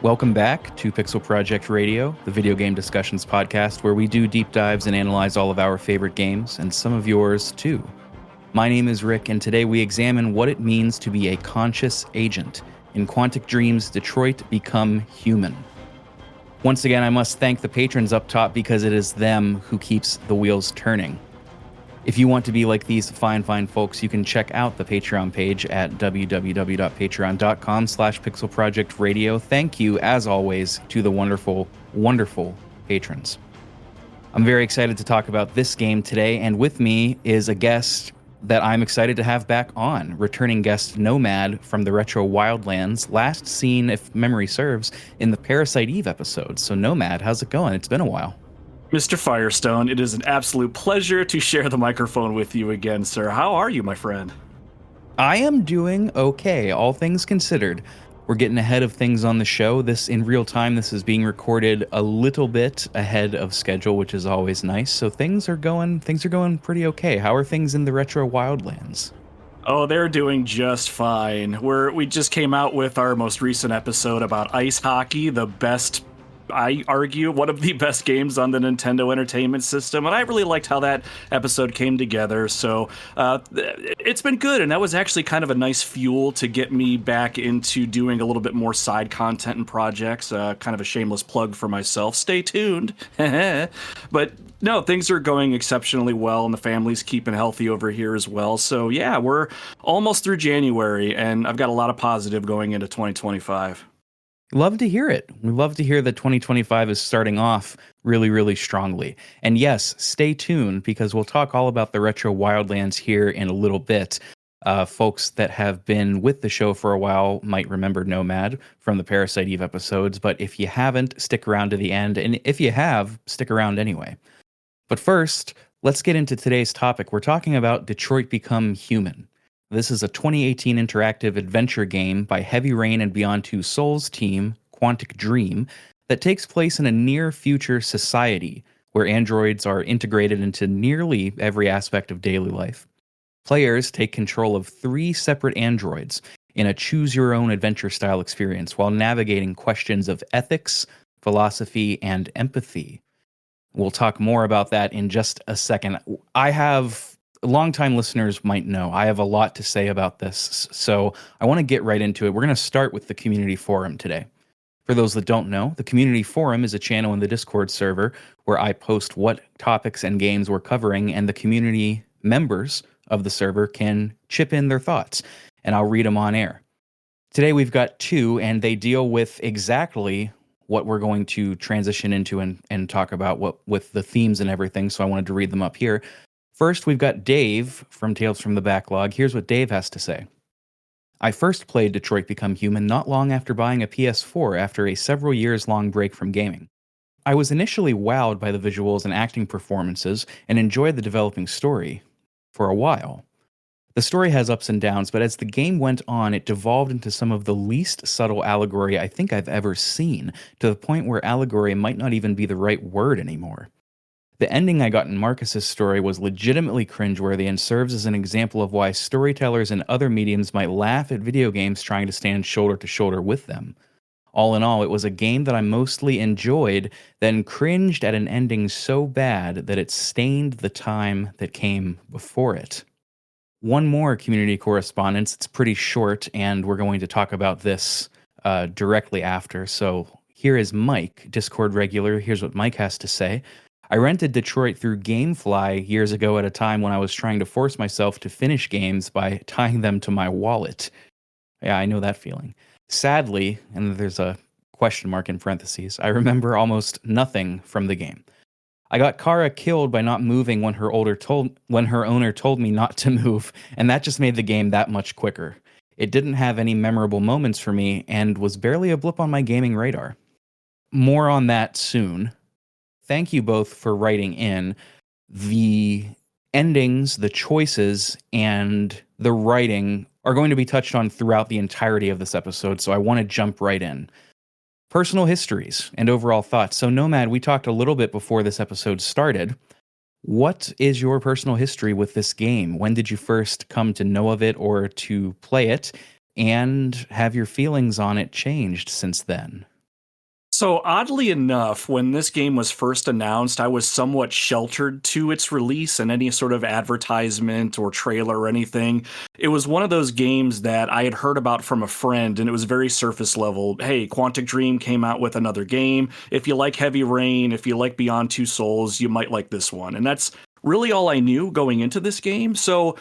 Welcome back to pixelprojectradio, the video game discussions podcast where we do deep dives and analyze all of our favorite games, and some of yours too. My name is Rick, and today we examine what it means to be a conscious agent in Quantic Dream's Detroit Become Human. Once again, I must thank the patrons up top because it is them who keeps the wheels turning. If you want to be like these fine folks, you can check out the Patreon page at www.patreon.com/pixelprojectradio. Thank you, as always, to the wonderful, wonderful patrons. I'm very excited to talk about this game today, and with me is a guest that I'm excited to have back on, returning guest Nomad from the Retro Wildlands, last seen, if memory serves, in the Parasite Eve episode. So Nomad, how's it going? It's been a while. Mr. Firestone, it is an absolute pleasure to share the microphone with you again, sir. How are you, my friend? I am doing okay, all things considered. We're getting ahead of things on the show. This in real time. This is being recorded a little bit ahead of schedule, which is always nice. So things are going pretty okay. How are things in the Retro Wildlands? Oh, they're doing just fine. We just came out with our most recent episode about ice hockey, the best, I argue, one of the best games on the Nintendo Entertainment System, and I really liked how that episode came together. So it's been good, and that was actually kind of a nice fuel to get me back into doing a little bit more side content and projects. Kind of a shameless plug for myself. Stay tuned. But no, things are going exceptionally well, and the family's keeping healthy over here as well. So yeah, we're almost through January, and I've got a lot of positive going into 2025. Love to hear it. We love to hear that 2025 is starting off really, really strongly. And yes, stay tuned because we'll talk all about the Retro Wildlands here in a little bit. Folks that have been with the show for a while might remember Nomad from the Parasite Eve episodes, but if you haven't, stick around to the end. And if you have, stick around anyway. But first, let's get into today's topic. We're talking about Detroit Become Human. This is a 2018 interactive adventure game by Heavy Rain and Beyond Two Souls team, Quantic Dream, that takes place in a near-future society where androids are integrated into nearly every aspect of daily life. Players take control of 3 separate androids in a choose-your-own-adventure-style experience while navigating questions of ethics, philosophy, and empathy. We'll talk more about that in just a second. Longtime listeners might know I have a lot to say about this, so I want to get right into it. We're going to start with the community forum today. For those that don't know, the community forum is a channel in the Discord server where I post what topics and games we're covering, and the community members of the server can chip in their thoughts, and I'll read them on air. Today we've got 2, and they deal with exactly what we're going to transition into and talk about with the themes and everything, so I wanted to read them up here. First, we've got Dave from Tales from the Backlog. Here's what Dave has to say. I first played Detroit Become Human not long after buying a PS4 after a several years long break from gaming. I was initially wowed by the visuals and acting performances and enjoyed the developing story for a while. The story has ups and downs, but as the game went on, it devolved into some of the least subtle allegory I think I've ever seen, to the point where allegory might not even be the right word anymore. The ending I got in Markus's story was legitimately cringeworthy and serves as an example of why storytellers in other mediums might laugh at video games trying to stand shoulder to shoulder with them. All in all, it was a game that I mostly enjoyed, then cringed at an ending so bad that it stained the time that came before it. One more community correspondence. It's pretty short, and we're going to talk about this directly after. So here is Mike, Discord regular. Here's what Mike has to say. I rented Detroit through GameFly years ago at a time when I was trying to force myself to finish games by tying them to my wallet. Yeah, I know that feeling. Sadly, and there's a question mark in parentheses, I remember almost nothing from the game. I got Kara killed by not moving when her owner told me not to move, and that just made the game that much quicker. It didn't have any memorable moments for me and was barely a blip on my gaming radar. More on that soon. Thank you both for writing in. The endings, the choices, and the writing are going to be touched on throughout the entirety of this episode, so I want to jump right in. Personal histories and overall thoughts. So Nomad, we talked a little bit before this episode started. What is your personal history with this game? When did you first come to know of it or to play it? And have your feelings on it changed since then? So oddly enough, when this game was first announced, I was somewhat sheltered to its release and any sort of advertisement or trailer or anything. It was one of those games that I had heard about from a friend, and it was very surface level. Hey, Quantic Dream came out with another game. If you like Heavy Rain, if you like Beyond Two Souls, you might like this one. And that's really all I knew going into this game. So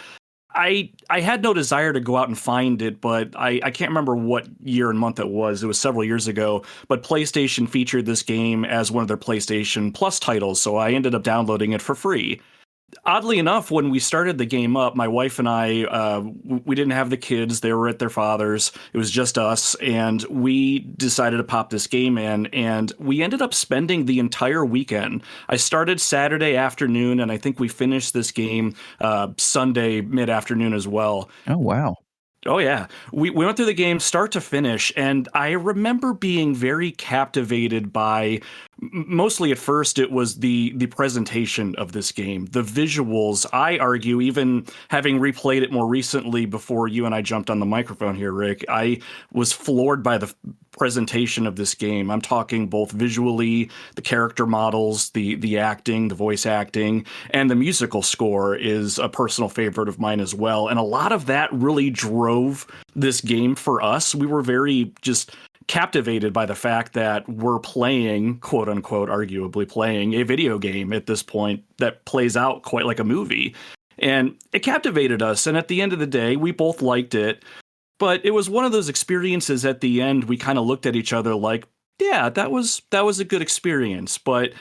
I had no desire to go out and find it, but I can't remember what year and month it was. It was several years ago, but PlayStation featured this game as one of their PlayStation Plus titles, so I ended up downloading it for free. Oddly enough, when we started the game up, my wife and I, we didn't have the kids. They were at their father's. It was just us. And we decided to pop this game in. And we ended up spending the entire weekend. I started Saturday afternoon, and I think we finished this game Sunday mid afternoon as well. Oh, wow. Oh yeah, we went through the game start to finish, and I remember being very captivated by. Mostly at first, it was the presentation of this game, the visuals. I argue, even having replayed it more recently before you and I jumped on the microphone here, Rick, I was floored by the presentation of this game. I'm talking both visually, the character models, the acting, the voice acting, and the musical score is a personal favorite of mine as well. And a lot of that really drove this game for us. We were very just captivated by the fact that we're playing, quote unquote, arguably playing a video game at this point that plays out quite like a movie. And it captivated us. And at the end of the day, we both liked it. But it was one of those experiences at the end, we kind of looked at each other like, yeah, that was a good experience. But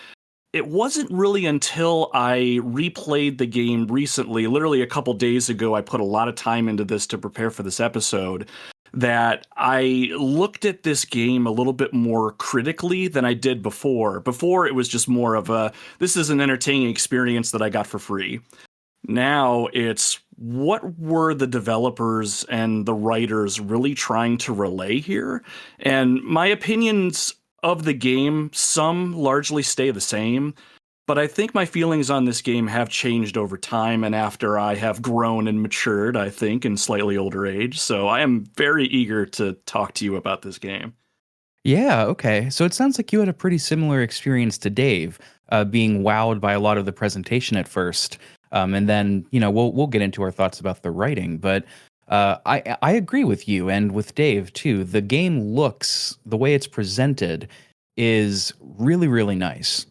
it wasn't really until I replayed the game recently, literally a couple days ago, I put a lot of time into this to prepare for this episode, that I looked at this game a little bit more critically than I did before. Before, it was just more of a, this is an entertaining experience that I got for free. Now it's, what were the developers and the writers really trying to relay here? And my opinions of the game, some largely stay the same. But I think my feelings on this game have changed over time, and after I have grown and matured, I think, in slightly older age. So I am very eager to talk to you about this game. Yeah, okay. So it sounds like you had a pretty similar experience to Dave, being wowed by a lot of the presentation at first. And then, we'll get into our thoughts about the writing, but I agree with you and with Dave too. The game looks, the way it's presented is really, really nice.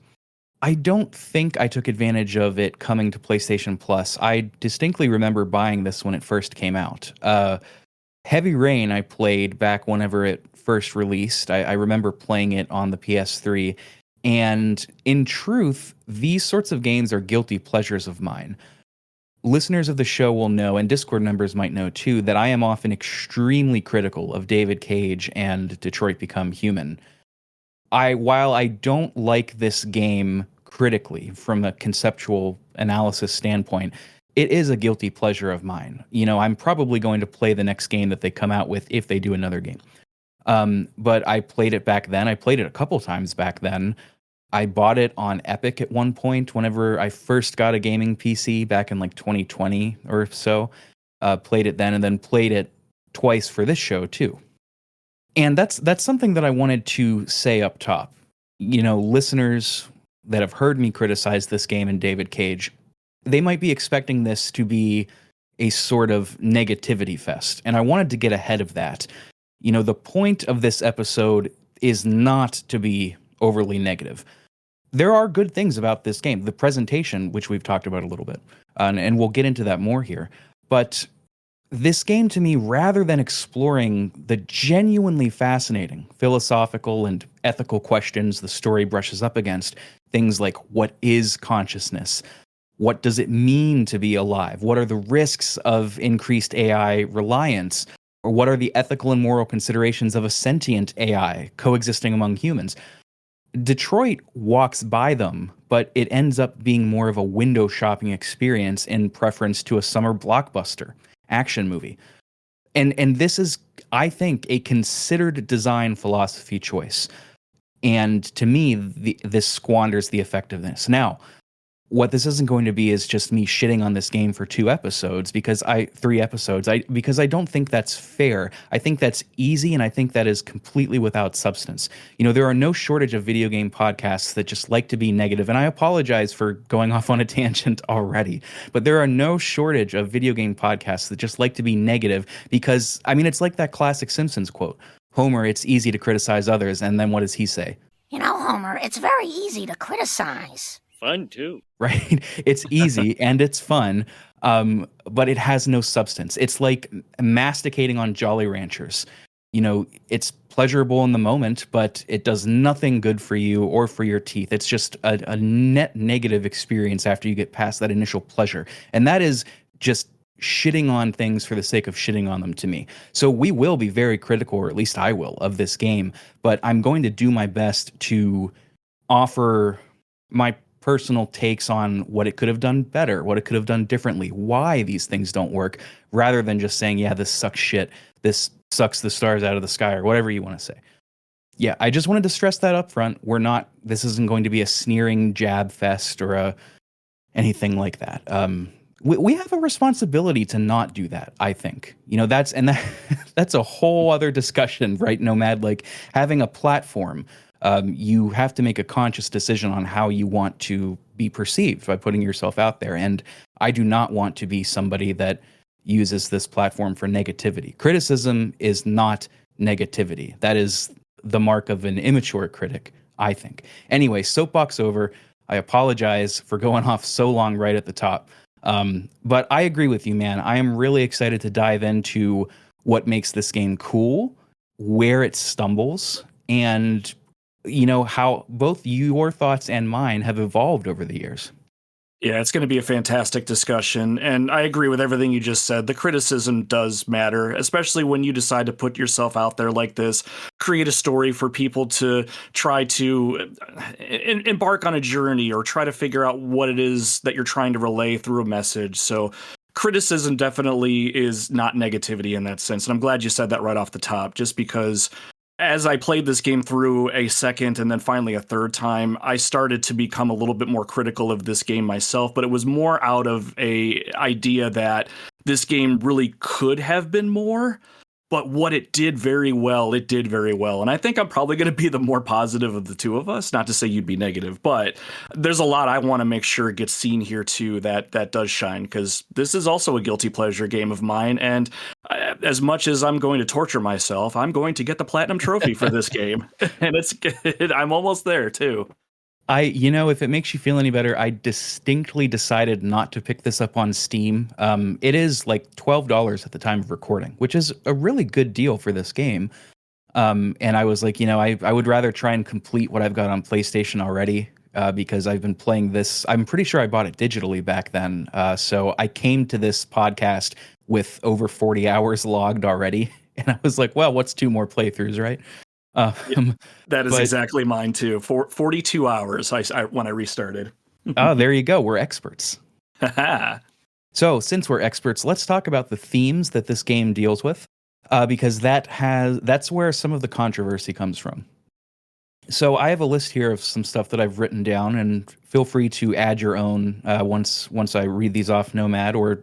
I don't think I took advantage of it coming to PlayStation Plus. I distinctly remember buying this when it first came out. Heavy Rain I played back whenever it first released. I remember playing it on the PS3. And in truth, these sorts of games are guilty pleasures of mine. Listeners of the show will know, and Discord members might know too, that I am often extremely critical of David Cage and Detroit Become Human. While I don't like this game critically from a conceptual analysis standpoint, it is a guilty pleasure of mine. I'm probably going to play the next game that they come out with if they do another game. But I played it back then. I played it a couple times back then. I bought it on Epic at one point whenever I first got a gaming PC back in like 2020 or so. Played it then and then played it twice for this show too. And that's something that I wanted to say up top. Listeners that have heard me criticize this game and David Cage, they might be expecting this to be a sort of negativity fest. And I wanted to get ahead of that. The point of this episode is not to be overly negative. There are good things about this game. The presentation, which we've talked about a little bit, and we'll get into that more here. But this game, to me, rather than exploring the genuinely fascinating philosophical and ethical questions the story brushes up against, things like what is consciousness? What does it mean to be alive? What are the risks of increased AI reliance? Or what are the ethical and moral considerations of a sentient AI coexisting among humans? Detroit walks by them, but it ends up being more of a window shopping experience in preference to a summer blockbuster action movie. And this is, I think, a considered design philosophy choice. And to me, this squanders the effectiveness. Now, what this isn't going to be is just me shitting on this game for 2 episodes because I don't think that's fair. I think that's easy, and I think that is completely without substance. There are no shortage of video game podcasts that just like to be negative, and I apologize for going off on a tangent already, but there are no shortage of video game podcasts that just like to be negative because, I mean, it's like that classic Simpsons quote, Homer, it's easy to criticize others, and then what does he say? Homer, it's very easy to criticize. Fun, too. Right? It's easy and it's fun, but it has no substance. It's like masticating on Jolly Ranchers. It's pleasurable in the moment, but it does nothing good for you or for your teeth. It's just a net negative experience after you get past that initial pleasure. And that is just shitting on things for the sake of shitting on them to me. So we will be very critical, or at least I will, of this game, but I'm going to do my best to offer my personal takes on what it could have done better, what it could have done differently, why these things don't work, rather than just saying, yeah, this sucks shit, this sucks the stars out of the sky, or whatever you want to say. Yeah, I just wanted to stress that up front. This isn't going to be a sneering jab fest or anything like that. We have a responsibility to not do that, I think. That's a whole other discussion, right, Nomad? Like, having a platform, you have to make a conscious decision on how you want to be perceived by putting yourself out there. And I do not want to be somebody that uses this platform for negativity. Criticism is not negativity. That is the mark of an immature critic, I think. Anyway, soapbox over. I apologize for going off so long right at the top. But I agree with you, man. I am really excited to dive into what makes this game cool, where it stumbles, and how both your thoughts and mine have evolved over the years. Yeah, it's going to be a fantastic discussion. And I agree with everything you just said. The criticism does matter, especially when you decide to put yourself out there like this, create a story for people to try to embark on a journey or try to figure out what it is that you're trying to relay through a message. So criticism definitely is not negativity in that sense. And I'm glad you said that right off the top, just because as I played this game through a second and then finally a third time, I started to become a little bit more critical of this game myself, but it was more out of a idea that this game really could have been more, but what it did very well, it did very well. And I think I'm probably going to be the more positive of the two of us, not to say you'd be negative, but there's a lot I want to make sure gets seen here too that does shine, because this is also a guilty pleasure game of mine. And as much as I'm going to torture myself, I'm going to get the platinum trophy for this game. And I'm almost there too. If it makes you feel any better, I distinctly decided not to pick this up on Steam. It is like $12 at the time of recording, which is a really good deal for this game. And I was like, I would rather try and complete what I've got on PlayStation already, because I've been playing this. I'm pretty sure I bought it digitally back then. So I came to this podcast with over 40 hours logged already. And I was like, well, what's 2 more playthroughs, right? That is exactly mine too. 42 hours when I restarted. Oh, there you go. We're experts. So since we're experts, let's talk about the themes that this game deals with, because that's where some of the controversy comes from. So I have a list here of some stuff that I've written down, and feel free to add your own once I read these off, Nomad, or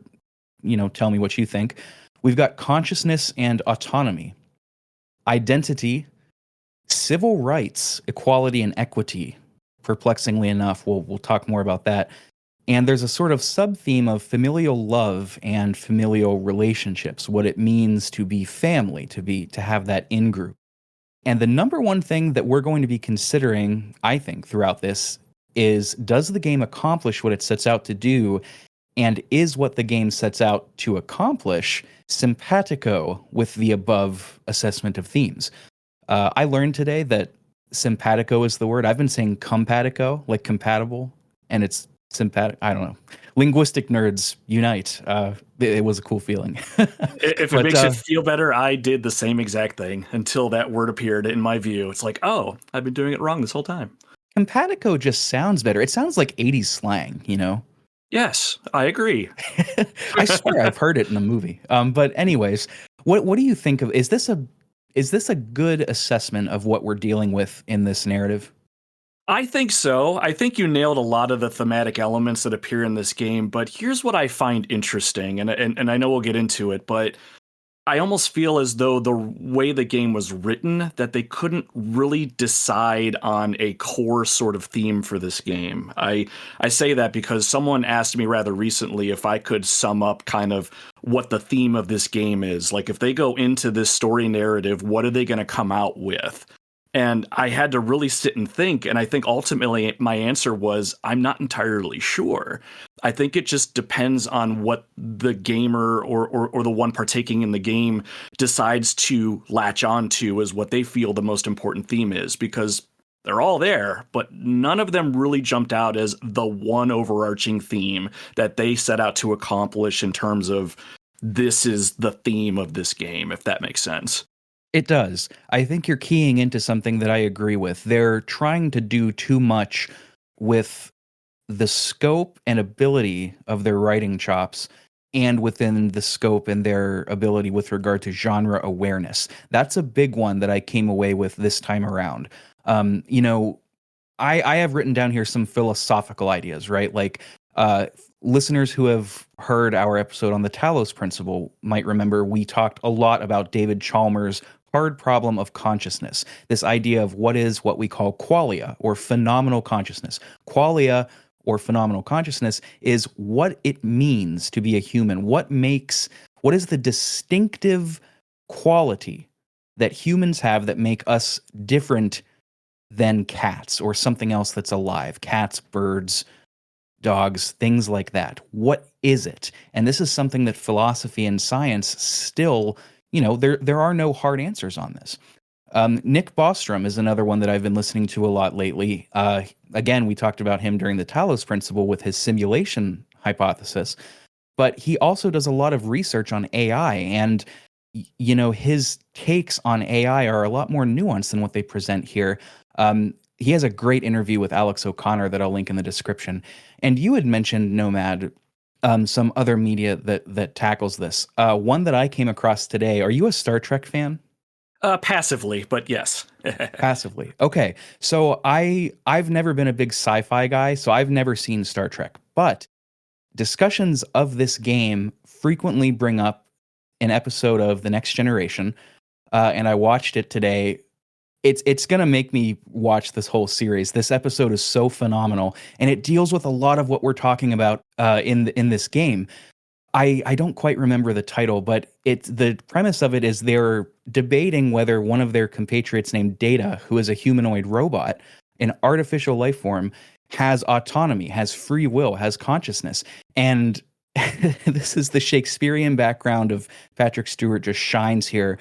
tell me what you think. We've got consciousness and autonomy, identity, civil rights, equality, and equity. Perplexingly enough, we'll talk more about that. And there's a sort of sub-theme of familial love and familial relationships, what it means to be family, to have that in-group. And the number one thing that we're going to be considering, I think, throughout this is, does the game accomplish what it sets out to do? And is what the game sets out to accomplish simpatico with the above assessment of themes? I learned today that simpatico is the word. I've been saying compatico, like compatible, and it's sympatic. I don't know. Linguistic nerds unite. It was a cool feeling. If it makes you feel better, I did the same exact thing until that word appeared in my view. It's like, oh, I've been doing it wrong this whole time. Simpatico just sounds better. It sounds like 80s slang, Yes, I agree. I swear I've heard it in a movie. But anyways, what do you think of? Is this a good assessment of what we're dealing with in this narrative? I think so. I think you nailed a lot of the thematic elements that appear in this game, but here's what I find interesting, and I know we'll get into it, but I almost feel as though the way the game was written, that they couldn't really decide on a core sort of theme for this game. I say that because someone asked me rather recently if I could sum up kind of what the theme of this game is. Like, if they go into this story narrative, what are they going to come out with? And I had to really sit and think. And I think ultimately my answer was, I'm not entirely sure. I think it just depends on what the gamer or the one partaking in the game decides to latch on to as what they feel the most important theme is, because they're all there, but none of them really jumped out as the one overarching theme that they set out to accomplish in terms of this is the theme of this game, if that makes sense. It does. I think you're keying into something that I agree with. They're trying to do too much with the scope and ability of their writing chops and within the scope and their ability with regard to genre awareness. That's a big one that I came away with this time around. You know, I have written down here some philosophical ideas, right? Like, listeners who have heard our episode on the Talos Principle might remember we talked a lot about David Chalmers' hard problem of consciousness. This idea of what is what we call qualia, or phenomenal consciousness. Qualia, or phenomenal consciousness, is what it means to be a human. What is the distinctive quality that humans have that make us different than cats or something else that's alive? Cats, birds, dogs, things like that. What is it? And this is something that philosophy and science still, there are no hard answers on this. Nick Bostrom is another one that I've been listening to a lot lately. Again, we talked about him during the Talos Principle with his simulation hypothesis, but he also does a lot of research on AI, and his takes on AI are a lot more nuanced than what they present here. He has a great interview with Alex O'Connor that I'll link in the description. And you had mentioned Nomad, some other media that tackles this. One that I came across today. Are you a Star Trek fan? Passively, but yes. Passively. Okay. So I've never been a big sci-fi guy, so I've never seen Star Trek. But discussions of this game frequently bring up an episode of The Next Generation, and I watched it today. It's gonna make me watch this whole series. This episode is so phenomenal, and it deals with a lot of what we're talking about in this game. I don't quite remember the title, but the premise of it is they're debating whether one of their compatriots named Data, who is a humanoid robot, an artificial life form, has autonomy, has free will, has consciousness. And this is the Shakespearean background of Patrick Stewart just shines here.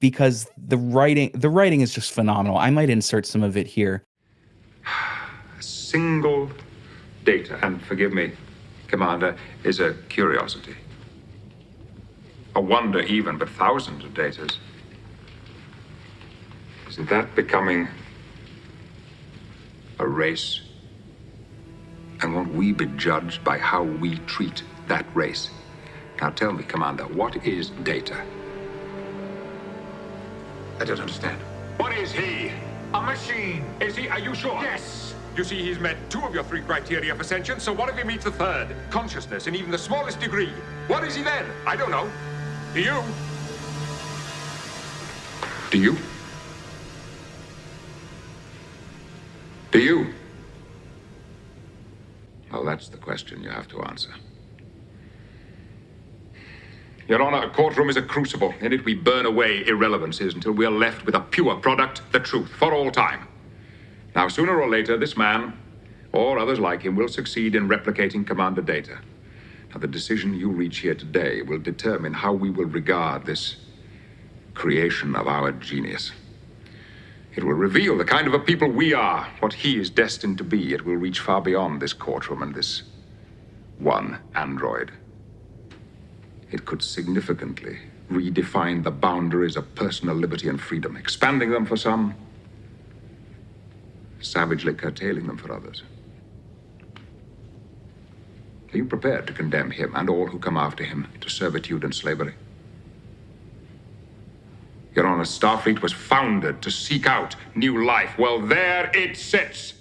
Because the writing is just phenomenal. I might insert some of it here. A single data, and forgive me, Commander, is a curiosity. A wonder even, but thousands of datas. Isn't that becoming a race? And won't we be judged by how we treat that race? Now tell me, Commander, what is data? I don't understand. What is he? A machine. Is he? Are you sure? Yes. You see, he's met 2 of your 3 criteria for sentience, so what if he meets the 3rd? Consciousness in even the smallest degree. What is he then? I don't know. Do you? Do you? Do you? Well, that's the question you have to answer. Your Honor, a courtroom is a crucible. In it we burn away irrelevancies until we are left with a pure product, the truth, for all time. Now, sooner or later, this man, or others like him, will succeed in replicating Commander Data. Now, the decision you reach here today will determine how we will regard this creation of our genius. It will reveal the kind of a people we are, what he is destined to be. It will reach far beyond this courtroom and this one android. It could significantly redefine the boundaries of personal liberty and freedom, expanding them for some, savagely curtailing them for others. Are you prepared to condemn him and all who come after him to servitude and slavery? Your Honor, Starfleet was founded to seek out new life. Well, there it sits.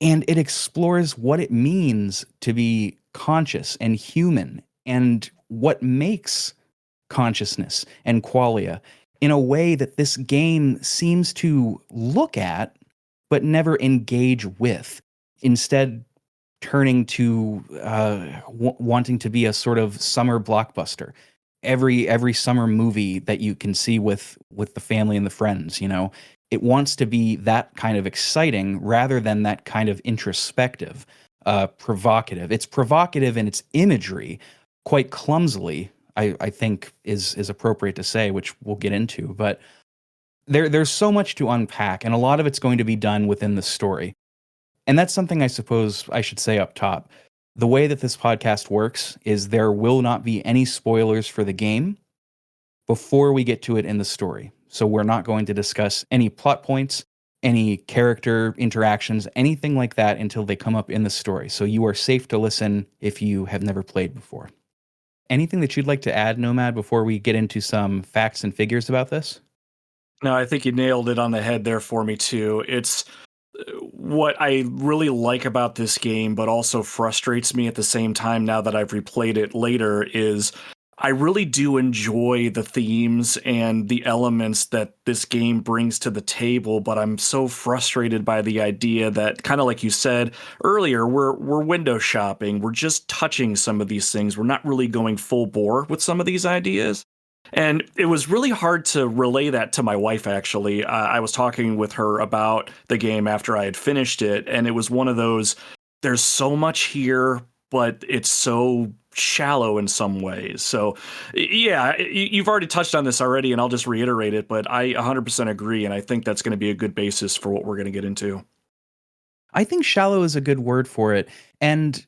And it explores what it means to be conscious and human and what makes consciousness and qualia in a way that this game seems to look at but never engage with. Instead, turning to wanting to be a sort of summer blockbuster. Every summer movie that you can see with the family and the friends, it wants to be that kind of exciting rather than that kind of introspective, provocative. It's provocative in its imagery, quite clumsily, I think is appropriate to say, which we'll get into. But there's so much to unpack, and a lot of it's going to be done within the story. And that's something I suppose I should say up top. The way that this podcast works is there will not be any spoilers for the game before we get to it in the story. So we're not going to discuss any plot points, any character interactions, anything like that until they come up in the story. So you are safe to listen if you have never played before. Anything that you'd like to add, Nomad, before we get into some facts and figures about this? No, I think you nailed it on the head there for me, too. It's what I really like about this game, but also frustrates me at the same time now that I've replayed it later, is I really do enjoy the themes and the elements that this game brings to the table, but I'm so frustrated by the idea that, kind of like you said earlier, we're window shopping. We're just touching some of these things. We're not really going full bore with some of these ideas. And it was really hard to relay that to my wife, actually. I was talking with her about the game after I had finished it, and it was one of those, there's so much here, but it's so shallow in some ways. So, yeah, you've already touched on this already, and I'll just reiterate it, but I 100% agree, and I think that's going to be a good basis for what we're going to get into. I think shallow is a good word for it, and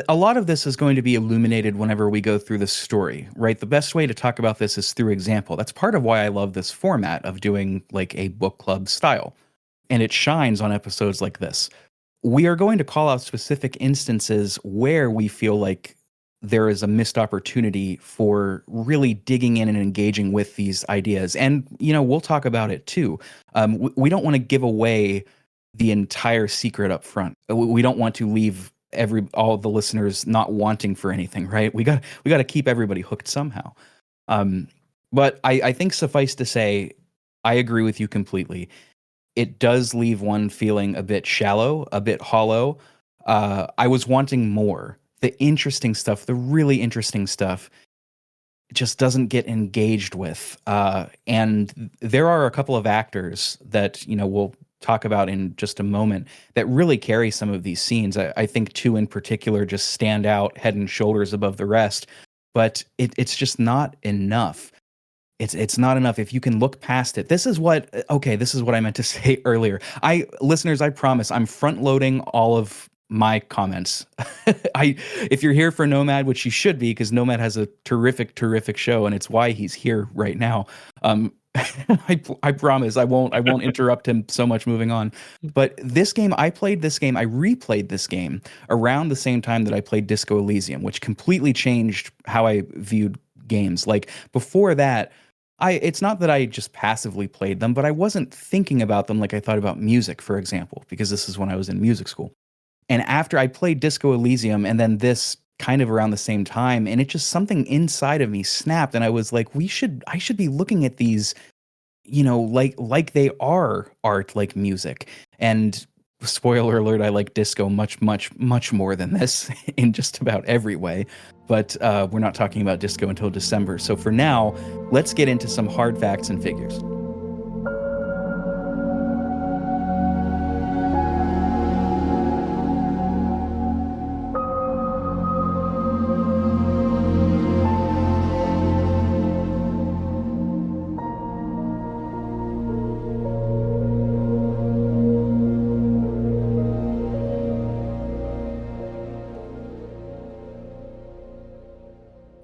a lot of this is going to be illuminated whenever we go through the story, right? The best way to talk about this is through example. That's part of why I love this format of doing like a book club style. And it shines on episodes like this. We are going to call out specific instances where we feel like there is a missed opportunity for really digging in and engaging with these ideas. And, we'll talk about it too. We don't want to give away the entire secret up front. We don't want to leave all the listeners not wanting for anything, right? We got to keep everybody hooked somehow. But I think suffice to say, I agree with you completely. It does leave one feeling a bit shallow, a bit hollow. I was wanting more. The interesting stuff, the really interesting stuff, just doesn't get engaged with. And there are a couple of actors that, we'll talk about in just a moment that really carry some of these scenes. I think two in particular just stand out head and shoulders above the rest, but it's just not enough. It's not enough if you can look past it. This is what I meant to say earlier. Listeners, I promise I'm front loading all of my comments. If you're here for Nomad, which you should be, because Nomad has a terrific show, and it's why he's here right now. I promise I won't interrupt him so much moving on. But this game, I replayed this game around the same time that I played Disco Elysium, which completely changed how I viewed games. Like before that, it's not that I just passively played them, but I wasn't thinking about them like I thought about music, for example, because this is when I was in music school. And after I played Disco Elysium and then this kind of around the same time, and it just something inside of me snapped, and I was like, I should be looking at these, like they are art, like music. And spoiler alert, I like disco much more than this in just about every way. But we're not talking about disco until December. So for now, let's get into some hard facts and figures.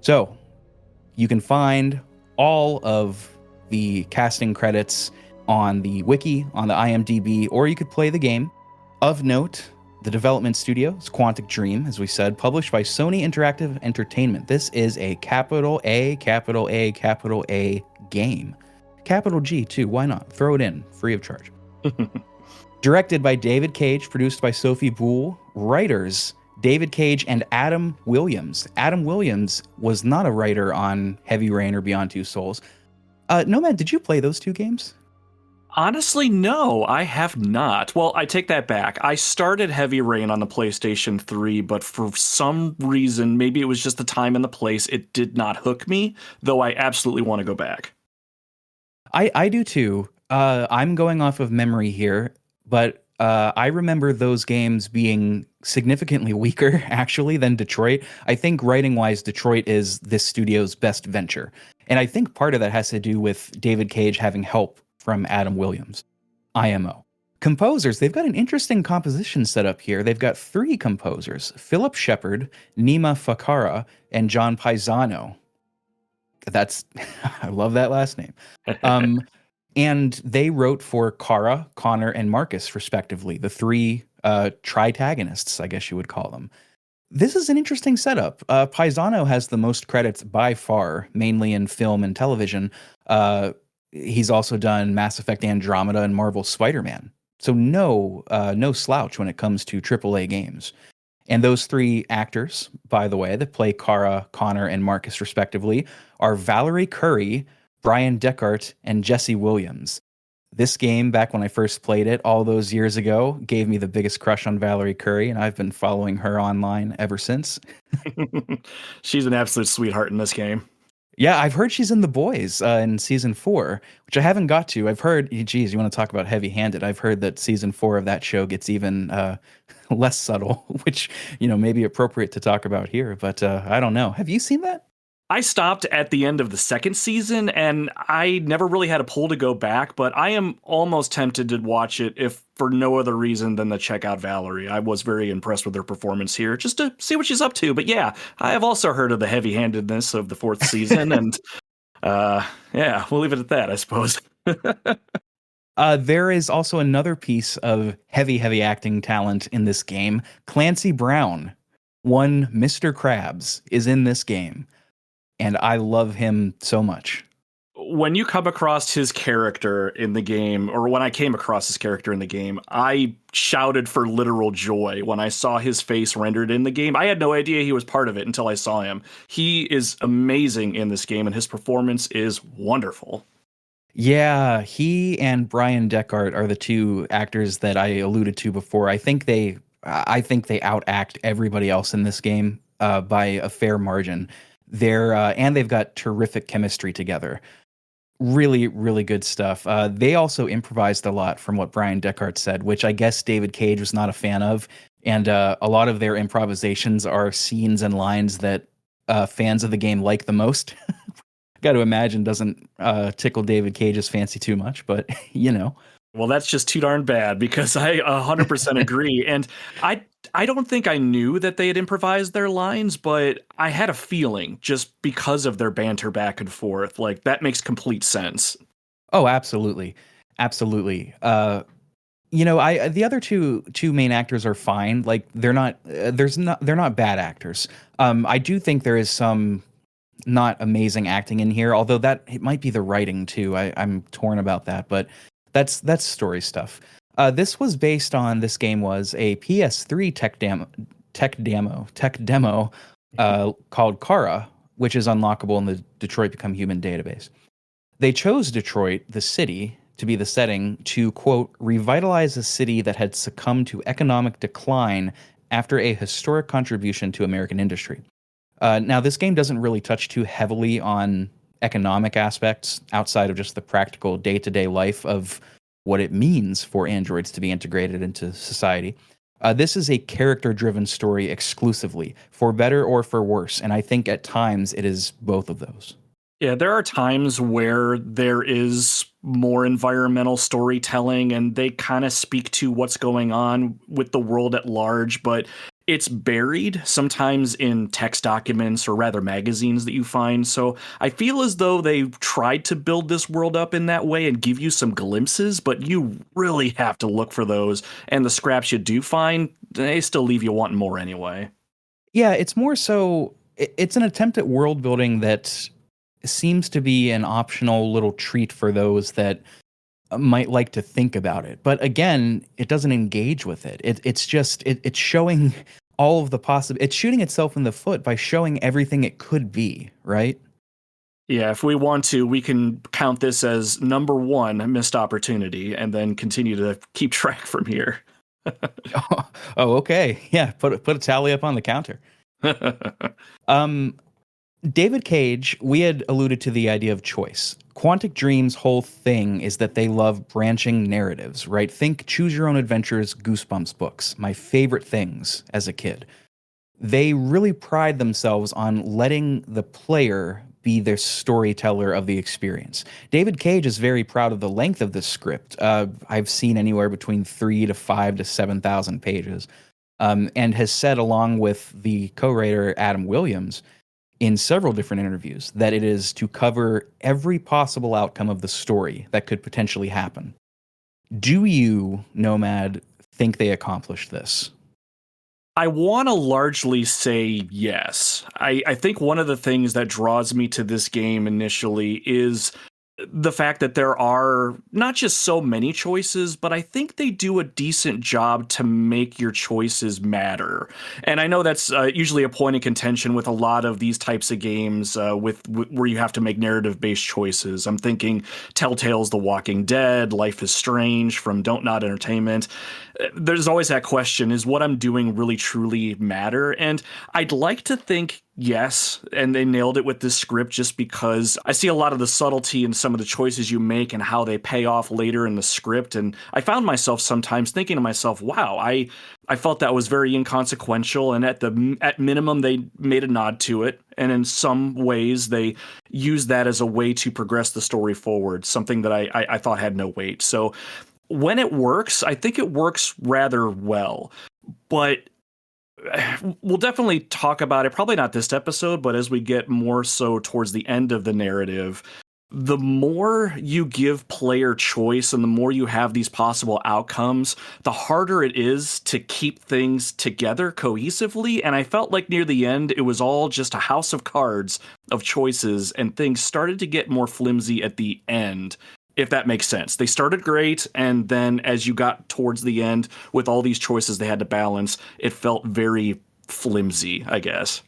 So, you can find all of the casting credits on the wiki, on the IMDb, or you could play the game. Of note, the development studio is Quantic Dream, as we said, published by Sony Interactive Entertainment. This is a capital A game. Capital G, too. Why not? Throw it in, free of charge. Directed by David Cage, produced by Sophie Boole. Writers, David Cage and Adam Williams. Adam Williams was not a writer on Heavy Rain or Beyond Two Souls. Nomad, did you play those two games? Honestly, no, I have not. Well, I take that back. I started Heavy Rain on the PlayStation 3, but for some reason, maybe it was just the time and the place, it did not hook me, though I absolutely want to go back. I do too. I'm going off of memory here, but I remember those games being significantly weaker, actually, than Detroit. I think writing-wise, Detroit is this studio's best venture. And I think part of that has to do with David Cage having help from Adam Williams, IMO. Composers, they've got an interesting composition set up here. They've got 3 composers, Philip Shepard, Nima Fakara, and John Paisano. That's, I love that last name. And they wrote for Kara, Connor, and Markus, respectively, the 3 tritagonists, I guess you would call them. This is an interesting setup. Paisano has the most credits by far, mainly in film and television. He's also done Mass Effect Andromeda and Marvel's Spider-Man. So no slouch when it comes to AAA games. And those 3 actors, by the way, that play Kara, Connor, and Markus respectively, are Valerie Curry, Brian Deckard, and Jesse Williams. This game, back when I first played it all those years ago, gave me the biggest crush on Valerie Curry, and I've been following her online ever since. She's an absolute sweetheart in this game. Yeah, I've heard she's in The Boys in season 4, which I haven't got to. I've heard, geez, you want to talk about heavy-handed? I've heard that season 4 of that show gets even less subtle, which, may be appropriate to talk about here, but I don't know. Have you seen that? I stopped at the end of the 2nd season, and I never really had a pull to go back, but I am almost tempted to watch it if for no other reason than to check out Valerie. I was very impressed with her performance here, just to see what she's up to. But yeah, I have also heard of the heavy-handedness of the 4th season, and yeah, we'll leave it at that, I suppose. There is also another piece of heavy acting talent in this game. Clancy Brown, one Mr. Krabs, is in this game. And I love him so much. When you come across his character in the game, or when I came across his character in the game, I shouted for literal joy when I saw his face rendered in the game. I had no idea he was part of it until I saw him. He is amazing in this game, and his performance is wonderful. Yeah, he and Brian Deckard are the 2 actors that I alluded to before. I think they outact everybody else in this game by a fair margin. And they've got terrific chemistry together. Really, really good stuff. They also improvised a lot, from what Brian Deckard said, which I guess David Cage was not a fan of. And a lot of their improvisations are scenes and lines that fans of the game like the most. Got to imagine doesn't tickle David Cage's fancy too much, but Well, that's just too darn bad, because I 100% agree. And I don't think I knew that they had improvised their lines, but I had a feeling just because of their banter back and forth. Like, that makes complete sense. Oh, absolutely. Absolutely. The other two main actors are fine. Like, they're not bad actors. I do think there is some not amazing acting in here, although it might be the writing too. I'm torn about that, but that's story stuff. This game was a PS3 tech demo called Kara, which is unlockable in the Detroit Become Human database. They chose Detroit, the city, to be the setting to, quote, revitalize a city that had succumbed to economic decline after a historic contribution to American industry. Now, this game doesn't really touch too heavily on economic aspects outside of just the practical day-to-day life of what it means for androids to be integrated into society. This is a character-driven story exclusively, for better or for worse, and I think at times it is both of those. Yeah, there are times where there is more environmental storytelling, and they kind of speak to what's going on with the world at large, but it's buried sometimes in text documents, or rather magazines that you find. So I feel as though they tried to build this world up in that way and give you some glimpses, but you really have to look for those. And the scraps you do find, they still leave you wanting more anyway. Yeah, it's more so, it's an attempt at world building that seems to be an optional little treat for those that might like to think about it. But again, it doesn't engage with it. It's showing all of the possible. It's shooting itself in the foot by showing everything it could be, right? Yeah, if we want to, we can count this as number one missed opportunity and then continue to keep track from here. Oh, okay. Yeah, put a tally up on the counter. David Cage, we had alluded to the idea of choice. Quantic Dream's whole thing is that they love branching narratives, right? Think Choose Your Own Adventures, Goosebumps books, my favorite things as a kid. They really pride themselves on letting the player be their storyteller of the experience. David Cage is very proud of the length of the script. I've seen anywhere between 3 to 5 to 7,000 pages, and has said, along with the co-writer Adam Williams, in several different interviews, that it is to cover every possible outcome of the story that could potentially happen. Do you, Nomad, think they accomplished this? I want to largely say yes. I think one of the things that draws me to this game initially is the fact that there are not just so many choices, but I think they do a decent job to make your choices matter. And I know that's usually a point of contention with a lot of these types of games where you have to make narrative-based choices. I'm thinking Telltale's The Walking Dead, Life is Strange from Don't Nod Entertainment. There's always that question, is what I'm doing really truly matter? And I'd like to think yes, and they nailed it with this script just because I see a lot of the subtlety in some of the choices you make and how they pay off later in the script. And I found myself sometimes thinking to myself, wow, I felt that was very inconsequential. And at minimum, they made a nod to it. And in some ways, they used that as a way to progress the story forward, something that I thought had no weight. So when it works, I think it works rather well. But we'll definitely talk about it, probably not this episode, but as we get more so towards the end of the narrative, the more you give player choice and the more you have these possible outcomes, the harder it is to keep things together cohesively. And I felt like near the end, it was all just a house of cards of choices, and things started to get more flimsy at the end, if that makes sense. They started great, and then as you got towards the end with all these choices they had to balance, it felt very flimsy, I guess.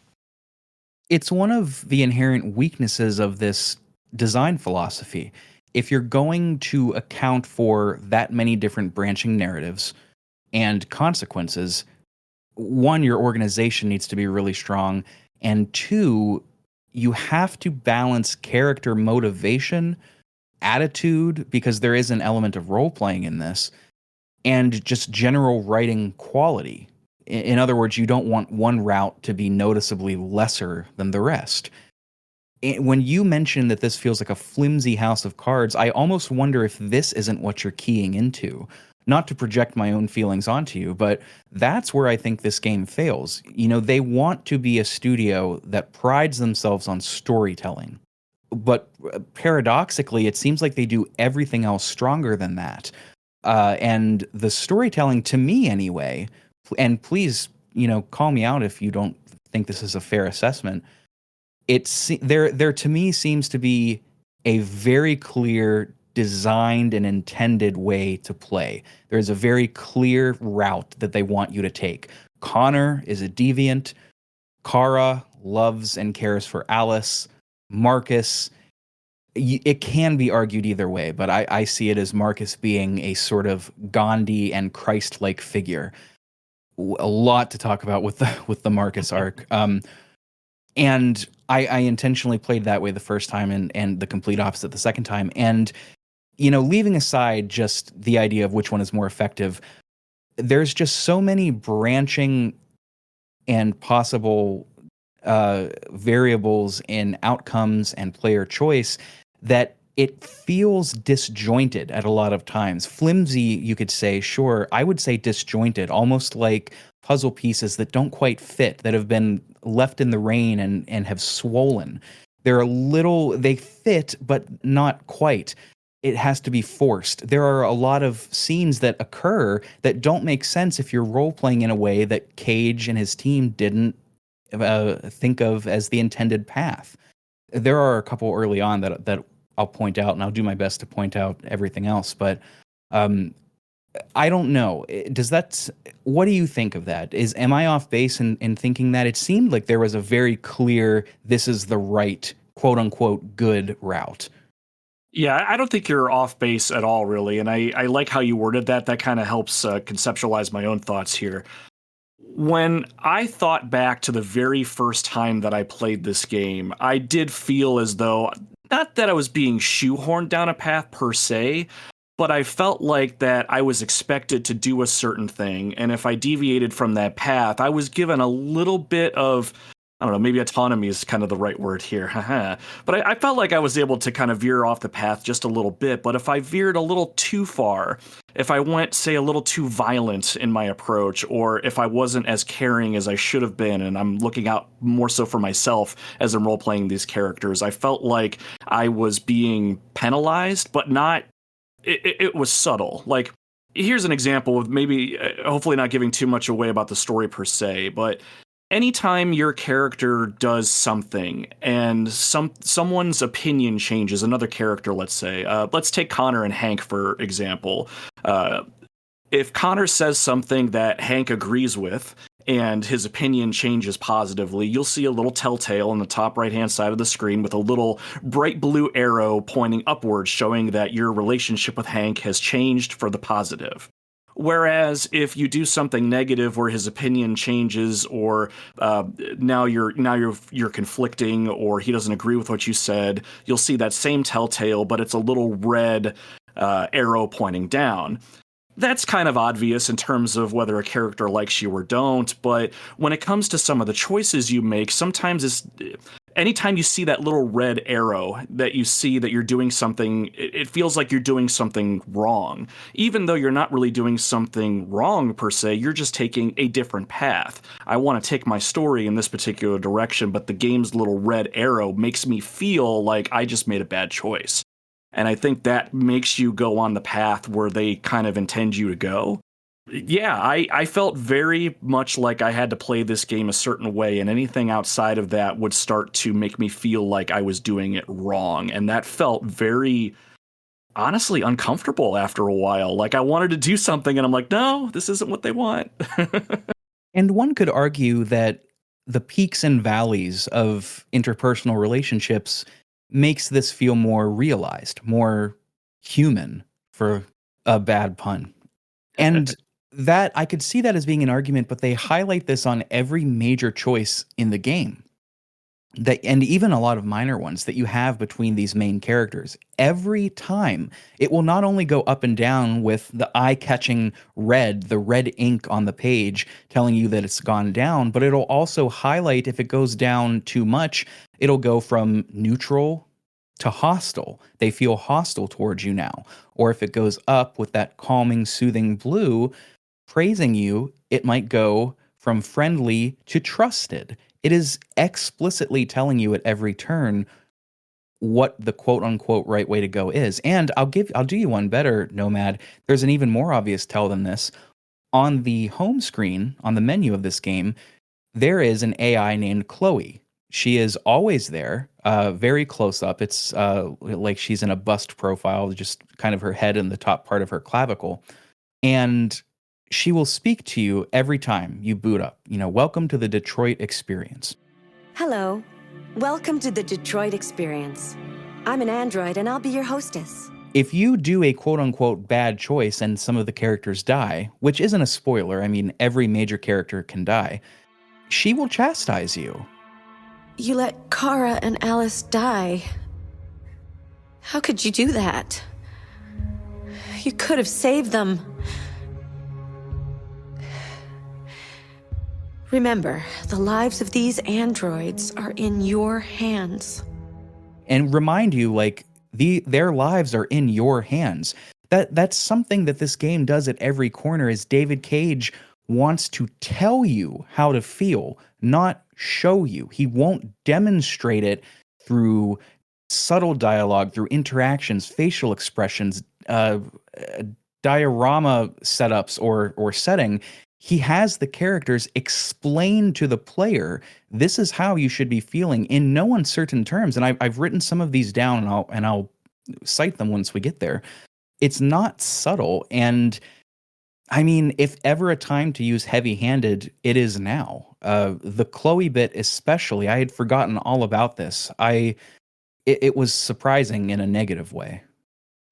It's one of the inherent weaknesses of this design philosophy. If you're going to account for that many different branching narratives and consequences, one, your organization needs to be really strong, and two, you have to balance character motivation, attitude, because there is an element of role playing in this, and just general writing quality. In other words, you don't want one route to be noticeably lesser than the rest. When you mention that this feels like a flimsy house of cards, I almost wonder if this isn't what you're keying into. Not to project my own feelings onto you, but that's where I think this game fails. You know, they want to be a studio that prides themselves on storytelling. But paradoxically, it seems like they do everything else stronger than that. And the storytelling, to me anyway, and please, call me out if you don't think this is a fair assessment, there to me seems to be a very clear designed and intended way to play. There is a very clear route that they want you to take. Connor is a deviant. Kara loves and cares for Alice. Markus, it can be argued either way, but I see it as Markus being a sort of Gandhi and Christ-like figure. A lot to talk about with the Markus arc. And I intentionally played that way the first time and the complete opposite the second time. And, leaving aside just the idea of which one is more effective, there's just so many branching and possible variables in outcomes and player choice that it feels disjointed at a lot of times. Flimsy, you could say, sure. I would say disjointed, almost like puzzle pieces that don't quite fit, that have been left in the rain and have swollen. They fit, but not quite. It has to be forced. There are a lot of scenes that occur that don't make sense if you're role-playing in a way that Cage and his team didn't think of as the intended path. there are a couple early on that I'll point out, and I'll do my best to point out everything else. But I don't know. What do you think of that? Am I off base in thinking that? It seemed like there was a very clear, this is the right quote unquote good route. Yeah, I don't think you're off base at all, really. And I like how you worded that. That kind of helps conceptualize my own thoughts here. When I thought back to the very first time that I played this game, I did feel as though, not that I was being shoehorned down a path per se, but I felt like that I was expected to do a certain thing. And if I deviated from that path, I was given a little bit of, I don't know, maybe autonomy is kind of the right word here. But I felt like I was able to kind of veer off the path just a little bit. But if I veered a little too far, if I went, say, a little too violent in my approach, or if I wasn't as caring as I should have been, and I'm looking out more so for myself as I'm role-playing these characters, I felt like I was being penalized, but not, it was subtle. Like, here's an example of maybe, hopefully not giving too much away about the story per se, but anytime your character does something and someone's opinion changes, another character, let's say, let's take Connor and Hank, for example. If Connor says something that Hank agrees with and his opinion changes positively, you'll see a little telltale on the top right-hand side of the screen with a little bright blue arrow pointing upwards, showing that your relationship with Hank has changed for the positive. Whereas if you do something negative where his opinion changes, or now you're conflicting, or he doesn't agree with what you said, you'll see that same telltale, but it's a little red arrow pointing down. That's kind of obvious in terms of whether a character likes you or don't, but when it comes to some of the choices you make, sometimes anytime you see that little red arrow, that you see that you're doing something, it feels like you're doing something wrong. Even though you're not really doing something wrong per se, you're just taking a different path. I want to take my story in this particular direction, but the game's little red arrow makes me feel like I just made a bad choice. And I think that makes you go on the path where they kind of intend you to go. Yeah, I felt very much like I had to play this game a certain way, and anything outside of that would start to make me feel like I was doing it wrong. And that felt very, honestly, uncomfortable after a while. Like I wanted to do something, and I'm like, no, this isn't what they want. And one could argue that the peaks and valleys of interpersonal relationships makes this feel more realized, more human, for a bad pun. And that I could see that as being an argument, but they highlight this on every major choice in the game. And even a lot of minor ones that you have between these main characters. Every time, it will not only go up and down with the eye-catching red, the red ink on the page telling you that it's gone down, but it'll also highlight if it goes down too much, it'll go from neutral to hostile. They feel hostile towards you now. Or if it goes up with that calming, soothing blue, praising you, it might go from friendly to trusted. It is explicitly telling you at every turn what the quote unquote right way to go is. And I'll do you one better, Nomad. There's an even more obvious tell than this. On the home screen, on the menu of this game, there is an AI named Chloe. She is always there, very close up. It's like she's in a bust profile, just kind of her head and the top part of her clavicle. And she will speak to you every time you boot up. Welcome to the Detroit experience. Hello. Welcome to the Detroit experience. I'm an android and I'll be your hostess. If you do a quote-unquote bad choice and some of the characters die, which isn't a spoiler, I mean, every major character can die, she will chastise you. You let Kara and Alice die. How could you do that? You could have saved them. Remember, the lives of these androids are in your hands. And remind you, their lives are in your hands. That's something that this game does at every corner, is David Cage wants to tell you how to feel, not show you. He won't demonstrate it through subtle dialogue, through interactions, facial expressions, diorama setups or setting. he has the characters explain to the player, this is how you should be feeling in no uncertain terms. And I've written some of these down, and I'll cite them once we get there. It's not subtle. And I mean, if ever a time to use heavy-handed, it is now. The Chloe bit especially, I had forgotten all about this. It was surprising in a negative way.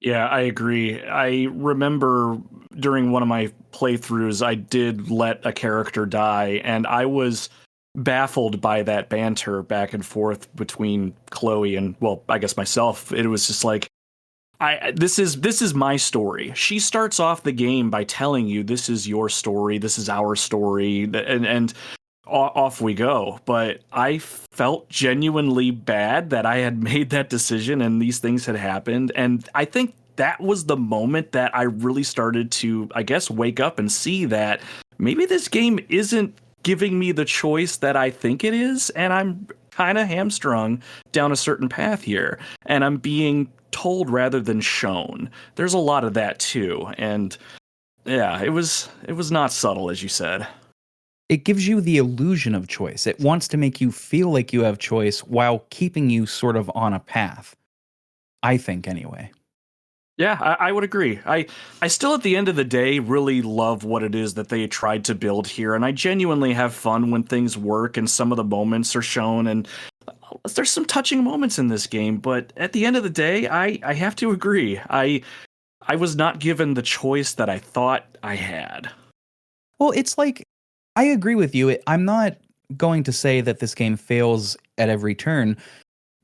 Yeah, I agree. I remember during one of my playthroughs, I did let a character die, and I was baffled by that banter back and forth between Chloe and, well, I guess myself. It was just like, this is my story. She starts off the game by telling you, this is your story, this is our story, and off we go. But I felt genuinely bad that I had made that decision and these things had happened. And I think that was the moment that I really started to, I guess, wake up and see that maybe this game isn't giving me the choice that I think it is. And I'm kind of hamstrung down a certain path here. And I'm being told rather than shown. There's a lot of that too. And yeah, it was not subtle, as you said. It gives you the illusion of choice. It wants to make you feel like you have choice while keeping you sort of on a path. I think, anyway. Yeah, I would agree. I still, at the end of the day, really love what it is that they tried to build here. And I genuinely have fun when things work and some of the moments are shown. And there's some touching moments in this game. But at the end of the day, I have to agree. I was not given the choice that I thought I had. Well, it's like, I agree with you. I'm not going to say that this game fails at every turn.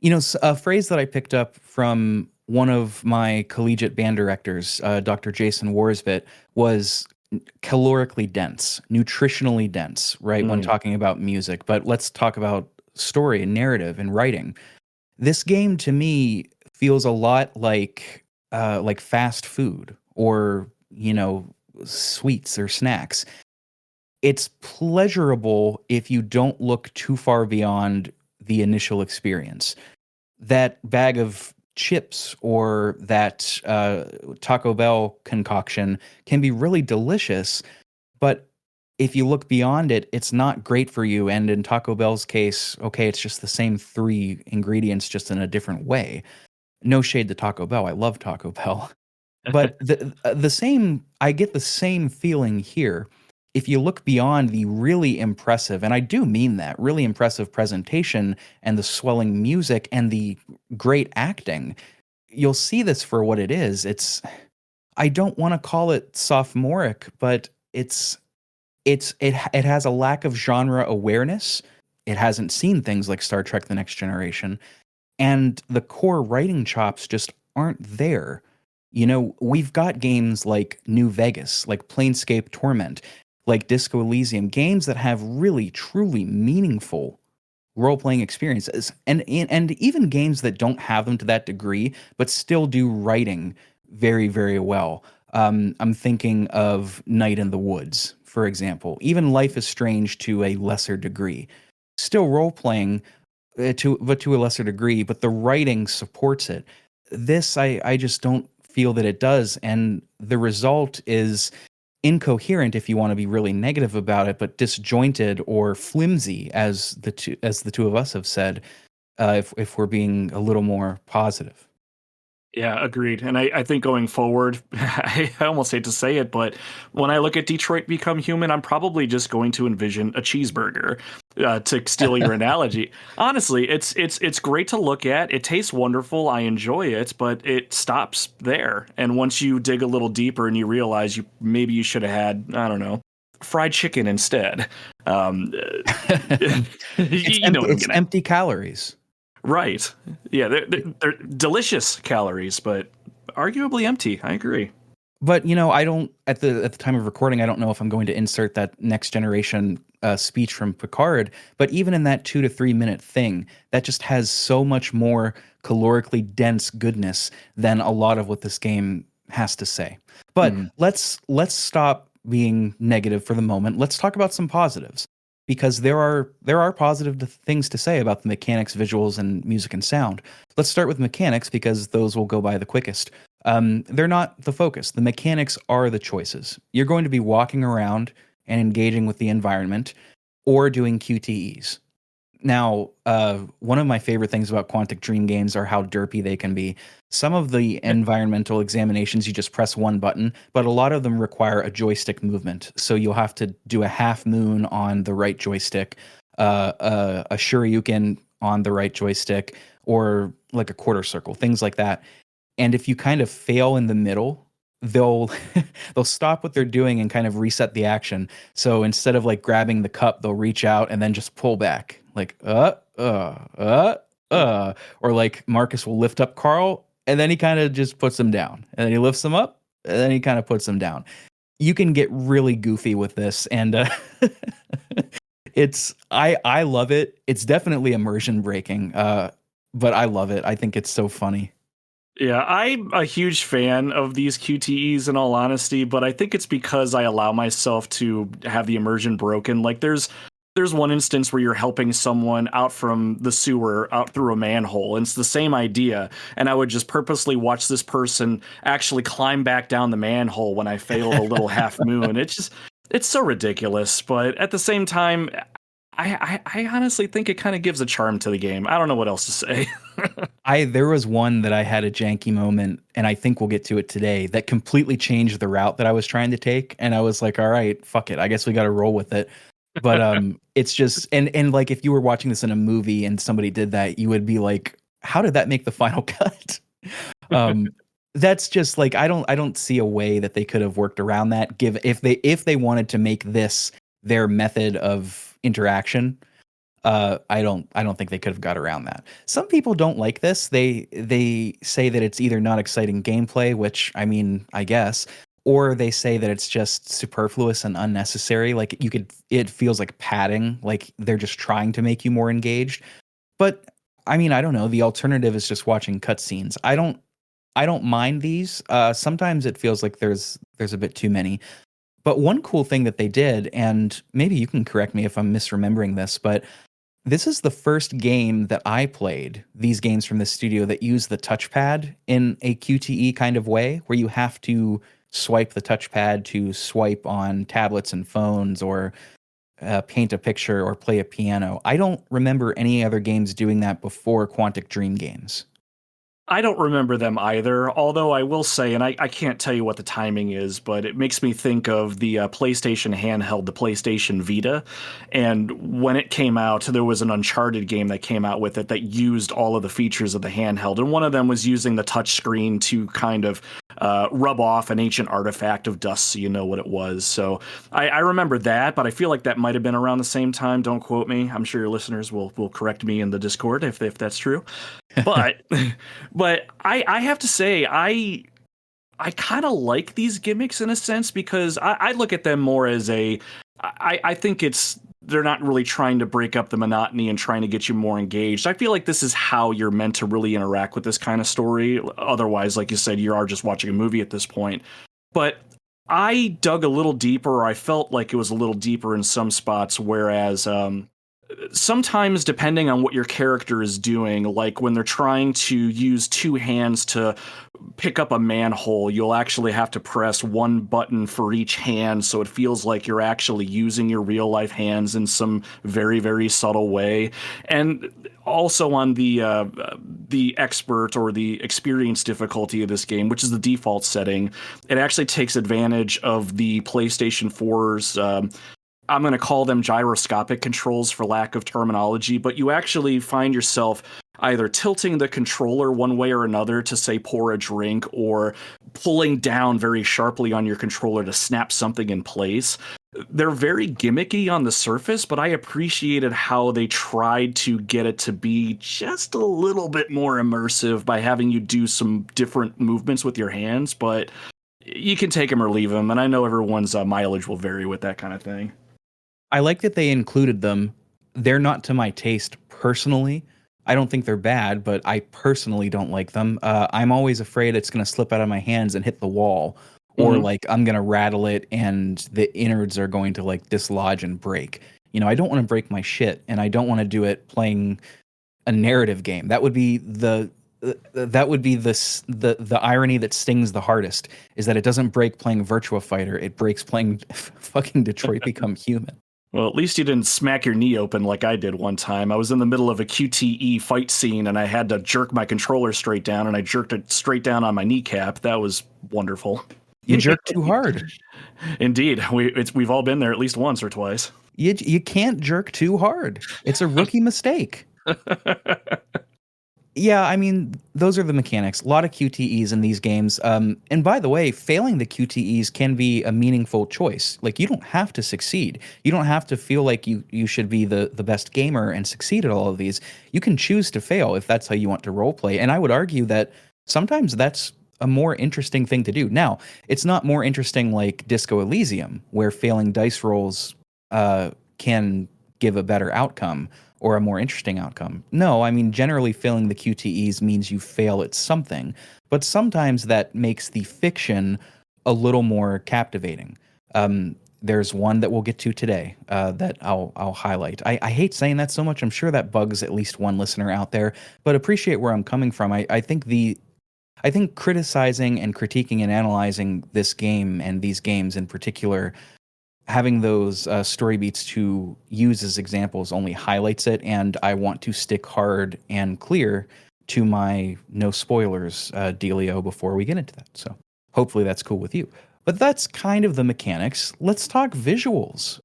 You know, a phrase that I picked up from one of my collegiate band directors, Dr. Jason Warsbit, was calorically dense, nutritionally dense, right? When talking about music. But let's talk about story and narrative and writing. This game, to me, feels a lot like fast food or, you know, sweets or snacks. It's pleasurable if you don't look too far beyond the initial experience. That bag of chips or that Taco Bell concoction can be really delicious, but if you look beyond it, it's not great for you. And in Taco Bell's case, okay, it's just the same 3 ingredients, just in a different way. No shade to Taco Bell. I love Taco Bell. But the same, I get the same feeling here. If you look beyond the really impressive, and I do mean that, really impressive presentation and the swelling music and the great acting, you'll see this for what it is. I don't want to call it sophomoric, but it has a lack of genre awareness. It hasn't seen things like Star Trek: The Next Generation, and the core writing chops just aren't there. You know, we've got games like New Vegas, like Planescape Torment, like Disco Elysium, games that have really, truly meaningful role-playing experiences, and even games that don't have them to that degree, but still do writing very, very well. I'm thinking of Night in the Woods, for example. Even Life is Strange to a lesser degree. Still role-playing, to a lesser degree, but the writing supports it. This, I just don't feel that it does, and the result is incoherent, if you want to be really negative about it, but disjointed or flimsy, as the two of us have said, if we're being a little more positive. Yeah, agreed. And I think going forward, I almost hate to say it, but when I look at Detroit Become Human, I'm probably just going to envision a cheeseburger, to steal your analogy. Honestly, it's great to look at. It tastes wonderful. I enjoy it, but it stops there. And once you dig a little deeper and you realize maybe you should have had, I don't know, fried chicken instead. It's empty calories. Right. Yeah, they're delicious calories, but arguably empty. I agree. But, you know, I don't, at the time of recording, I don't know if I'm going to insert that Next Generation speech from Picard, but even in that 2 to 3 minute thing, that just has so much more calorically dense goodness than a lot of what this game has to say. But let's stop being negative for the moment. Let's talk about some positives, because there are positive things to say about the mechanics, visuals, and music and sound. Let's start with mechanics, because those will go by the quickest. They're not the focus. The mechanics are the choices. You're going to be walking around and engaging with the environment, or doing QTEs. Now, one of my favorite things about Quantic Dream games are how derpy they can be. Some of the environmental examinations, you just press one button, but a lot of them require a joystick movement. So you'll have to do a half moon on the right joystick, a shoryuken on the right joystick, or like a quarter circle, things like that. And if you kind of fail in the middle, they'll they'll stop what they're doing and kind of reset the action. So instead of like grabbing the cup, they'll reach out and then just pull back, like or like Markus will lift up Carl and then he kind of just puts him down, and then he lifts him up and then he kind of puts him down. You can get really goofy with this, and I love it. It's definitely immersion breaking, but I love it. I think it's so funny. Yeah, I'm a huge fan of these QTEs in all honesty, but I think it's because I allow myself to have the immersion broken. Like there's one instance where you're helping someone out from the sewer out through a manhole, and it's the same idea. And I would just purposely watch this person actually climb back down the manhole when I failed a little half moon. It's so ridiculous, but at the same time, I honestly think it kind of gives a charm to the game. I don't know what else to say. There was one that I had a janky moment, and I think we'll get to it today, that completely changed the route that I was trying to take. And I was like, all right, fuck it. I guess we got to roll with it. But it's just, and like if you were watching this in a movie and somebody did that, you would be like, how did that make the final cut? That's just like, I don't see a way that they could have worked around that. If they wanted to make this their method of interaction, I don't think they could have got around that. Some people don't like this. They say that it's either not exciting gameplay, which I mean, I guess, or they say that it's just superfluous and unnecessary. Like it feels like padding, like they're just trying to make you more engaged. But I mean, I don't know. The alternative is just watching cutscenes. I don't mind these. Sometimes it feels like there's a bit too many. But one cool thing that they did, and maybe you can correct me if I'm misremembering this, but this is the first game that I played, these games from this studio, that use the touchpad in a QTE kind of way, where you have to swipe the touchpad to swipe on tablets and phones, or paint a picture or play a piano. I don't remember any other games doing that before Quantic Dream games. I don't remember them either, although I will say, and I can't tell you what the timing is, but it makes me think of the PlayStation handheld, the PlayStation Vita. And when it came out, there was an Uncharted game that came out with it that used all of the features of the handheld. And one of them was using the touchscreen to kind of rub off an ancient artifact of dust so you know what it was. So I remember that, but I feel like that might have been around the same time. Don't quote me. I'm sure your listeners will correct me in the Discord if that's true. But I have to say, I kind of like these gimmicks in a sense, because I look at them more as I think they're not really trying to break up the monotony and trying to get you more engaged. I feel like this is how you're meant to really interact with this kind of story. Otherwise, like you said, you are just watching a movie at this point. But I dug a little deeper, or I felt like it was a little deeper in some spots, whereas sometimes, depending on what your character is doing, like when they're trying to use two hands to pick up a manhole, you'll actually have to press one button for each hand, so it feels like you're actually using your real life hands in some very, very subtle way. And also on the expert or the experience difficulty of this game, which is the default setting, it actually takes advantage of the PlayStation 4's I'm going to call them gyroscopic controls for lack of terminology, but you actually find yourself either tilting the controller one way or another to, say, pour a drink, or pulling down very sharply on your controller to snap something in place. They're very gimmicky on the surface, but I appreciated how they tried to get it to be just a little bit more immersive by having you do some different movements with your hands, but you can take them or leave them, and I know everyone's mileage will vary with that kind of thing. I like that they included them. They're not to my taste personally. I don't think they're bad, but I personally don't like them. I'm always afraid it's going to slip out of my hands and hit the wall, or like I'm going to rattle it and the innards are going to like dislodge and break. You know, I don't want to break my shit, and I don't want to do it playing a narrative game. That would be the that would be the irony that stings the hardest, is that it doesn't break playing Virtua Fighter, it breaks playing fucking Detroit Become Human. Well, at least you didn't smack your knee open like I did one time. I was in the middle of a QTE fight scene and I had to jerk my controller straight down, and I jerked it straight down on my kneecap. That was wonderful. You jerked too hard. Indeed. We've all been there at least once or twice. You can't jerk too hard. It's a rookie mistake. Yeah, I mean, those are the mechanics. A lot of QTEs in these games. And by the way, failing the QTEs can be a meaningful choice. Like, you don't have to succeed. You don't have to feel like you should be the best gamer and succeed at all of these. You can choose to fail if that's how you want to roleplay. And I would argue that sometimes that's a more interesting thing to do. Now, it's not more interesting like Disco Elysium, where failing dice rolls can give a better outcome or a more interesting outcome. No, I mean, generally failing the QTEs means you fail at something, but sometimes that makes the fiction a little more captivating. There's one that we'll get to today that I'll highlight. I hate saying that so much. I'm sure that bugs at least one listener out there, but appreciate where I'm coming from. I think criticizing and critiquing and analyzing this game and these games in particular, having those story beats to use as examples only highlights it, and I want to stick hard and clear to my no spoilers dealio before we get into that. So hopefully that's cool with you. But that's kind of the mechanics. Let's talk visuals.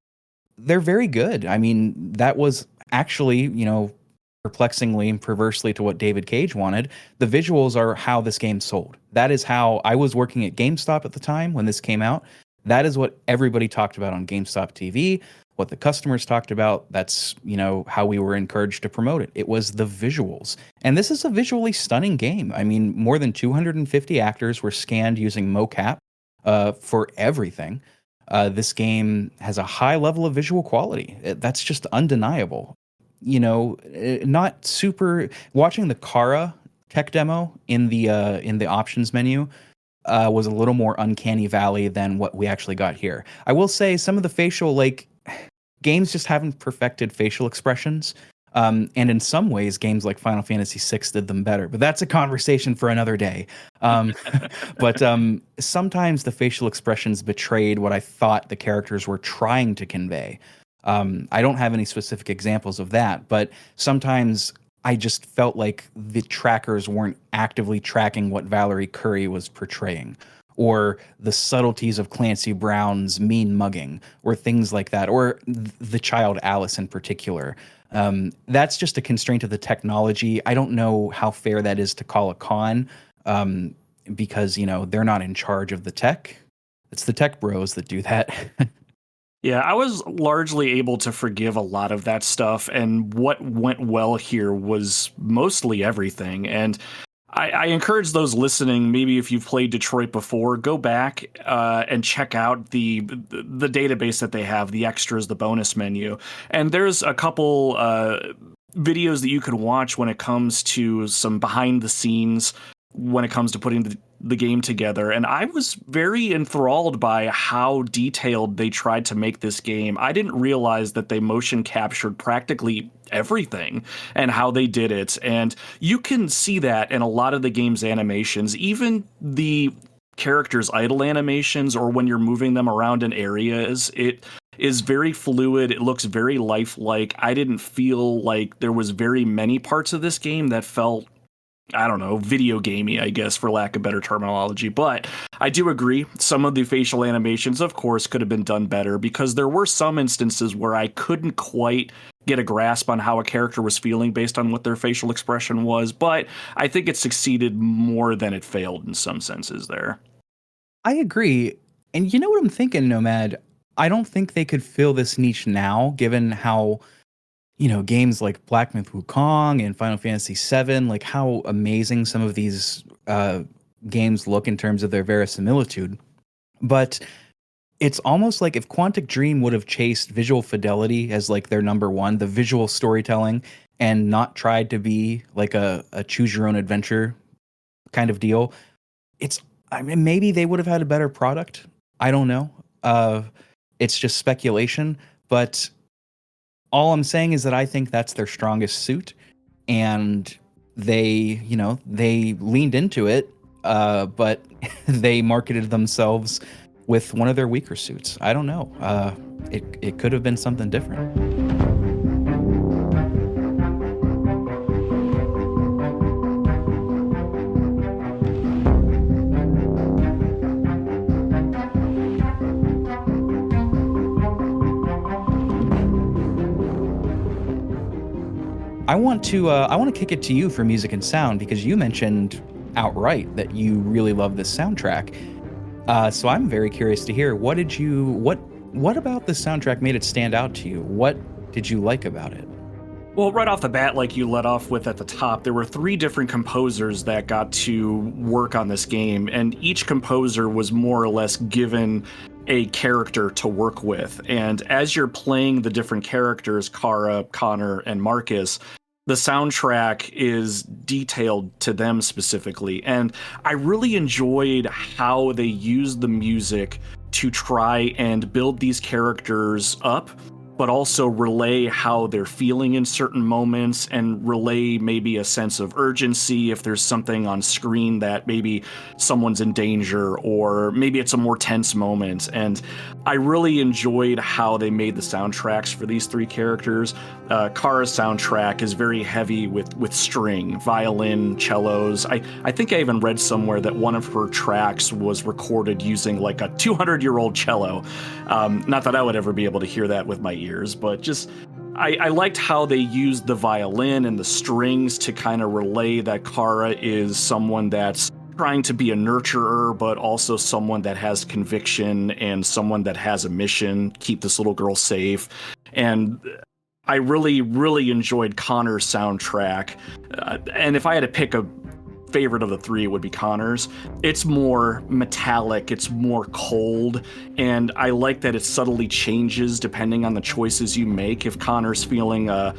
They're very good. I mean, that was actually, perplexingly and perversely to what David Cage wanted. The visuals are how this game sold. That is how I was working at GameStop at the time when this came out. That is what everybody talked about on GameStop TV, what the customers talked about. That's, how we were encouraged to promote it. It was the visuals. And this is a visually stunning game. I mean, more than 250 actors were scanned using mocap for everything. This game has a high level of visual quality. That's just undeniable. Not super. Watching the Kara tech demo in the options menu was a little more uncanny valley than what we actually got here. I will say some of the facial, games just haven't perfected facial expressions. And in some ways, games like Final Fantasy VI did them better. But that's a conversation for another day. But sometimes the facial expressions betrayed what I thought the characters were trying to convey. I don't have any specific examples of that, but sometimes I just felt like the trackers weren't actively tracking what Valerie Curry was portraying, or the subtleties of Clancy Brown's mean mugging, or things like that, or the child Alice in particular. That's just a constraint of the technology. I don't know how fair that is to call a con, because, they're not in charge of the tech. It's the tech bros that do that. Yeah, I was largely able to forgive a lot of that stuff, and what went well here was mostly everything. And I encourage those listening, maybe if you've played Detroit before, go back and check out the database that they have, the extras, the bonus menu. And there's a couple videos that you could watch when it comes to some behind the scenes, when it comes to putting the game together. And I was very enthralled by how detailed they tried to make this game. I didn't realize that they motion captured practically everything and how they did it. And you can see that in a lot of the game's animations, even the characters' idle animations, or when you're moving them around in areas. It is very fluid. It looks very lifelike. I didn't feel like there was very many parts of this game that felt, I don't know, video gamey, I guess, for lack of better terminology. But I do agree, some of the facial animations, of course, could have been done better, because there were some instances where I couldn't quite get a grasp on how a character was feeling based on what their facial expression was. But I think it succeeded more than it failed in some senses there. I agree. And you know what I'm thinking, Nomad? I don't think they could fill this niche now, given how, games like Black Myth Wukong and Final Fantasy VII, like how amazing some of these games look in terms of their verisimilitude. But it's almost like if Quantic Dream would have chased visual fidelity as like their number one, the visual storytelling, and not tried to be like a choose your own adventure kind of deal, maybe they would have had a better product. I don't know. It's just speculation, but all I'm saying is that I think that's their strongest suit. And they leaned into it, but they marketed themselves with one of their weaker suits. I don't know. It could have been something different. I want to kick it to you for music and sound, because you mentioned outright that you really love this soundtrack. So I'm very curious to hear, what about the soundtrack made it stand out to you? What did you like about it? Well, right off the bat, like you let off with at the top, there were 3 different composers that got to work on this game, and each composer was more or less given a character to work with. And as you're playing the different characters, Kara, Connor, and Markus, the soundtrack is detailed to them specifically. And I really enjoyed how they used the music to try and build these characters up, but also relay how they're feeling in certain moments, and relay maybe a sense of urgency if there's something on screen that maybe someone's in danger, or maybe it's a more tense moment. And I really enjoyed how they made the soundtracks for these 3 characters. Kara's soundtrack is very heavy with string, violin, cellos. I think I even read somewhere that one of her tracks was recorded using like a 200-year-old cello. Not that I would ever be able to hear that with my ears, but just I liked how they used the violin and the strings to kind of relay that Kara is someone that's trying to be a nurturer, but also someone that has conviction and someone that has a mission, keep this little girl safe. And I really, really enjoyed Connor's soundtrack. And if I had to pick a favorite of the 3, it would be Connor's. It's more metallic, it's more cold, and I like that it subtly changes depending on the choices you make. If Connor's feeling a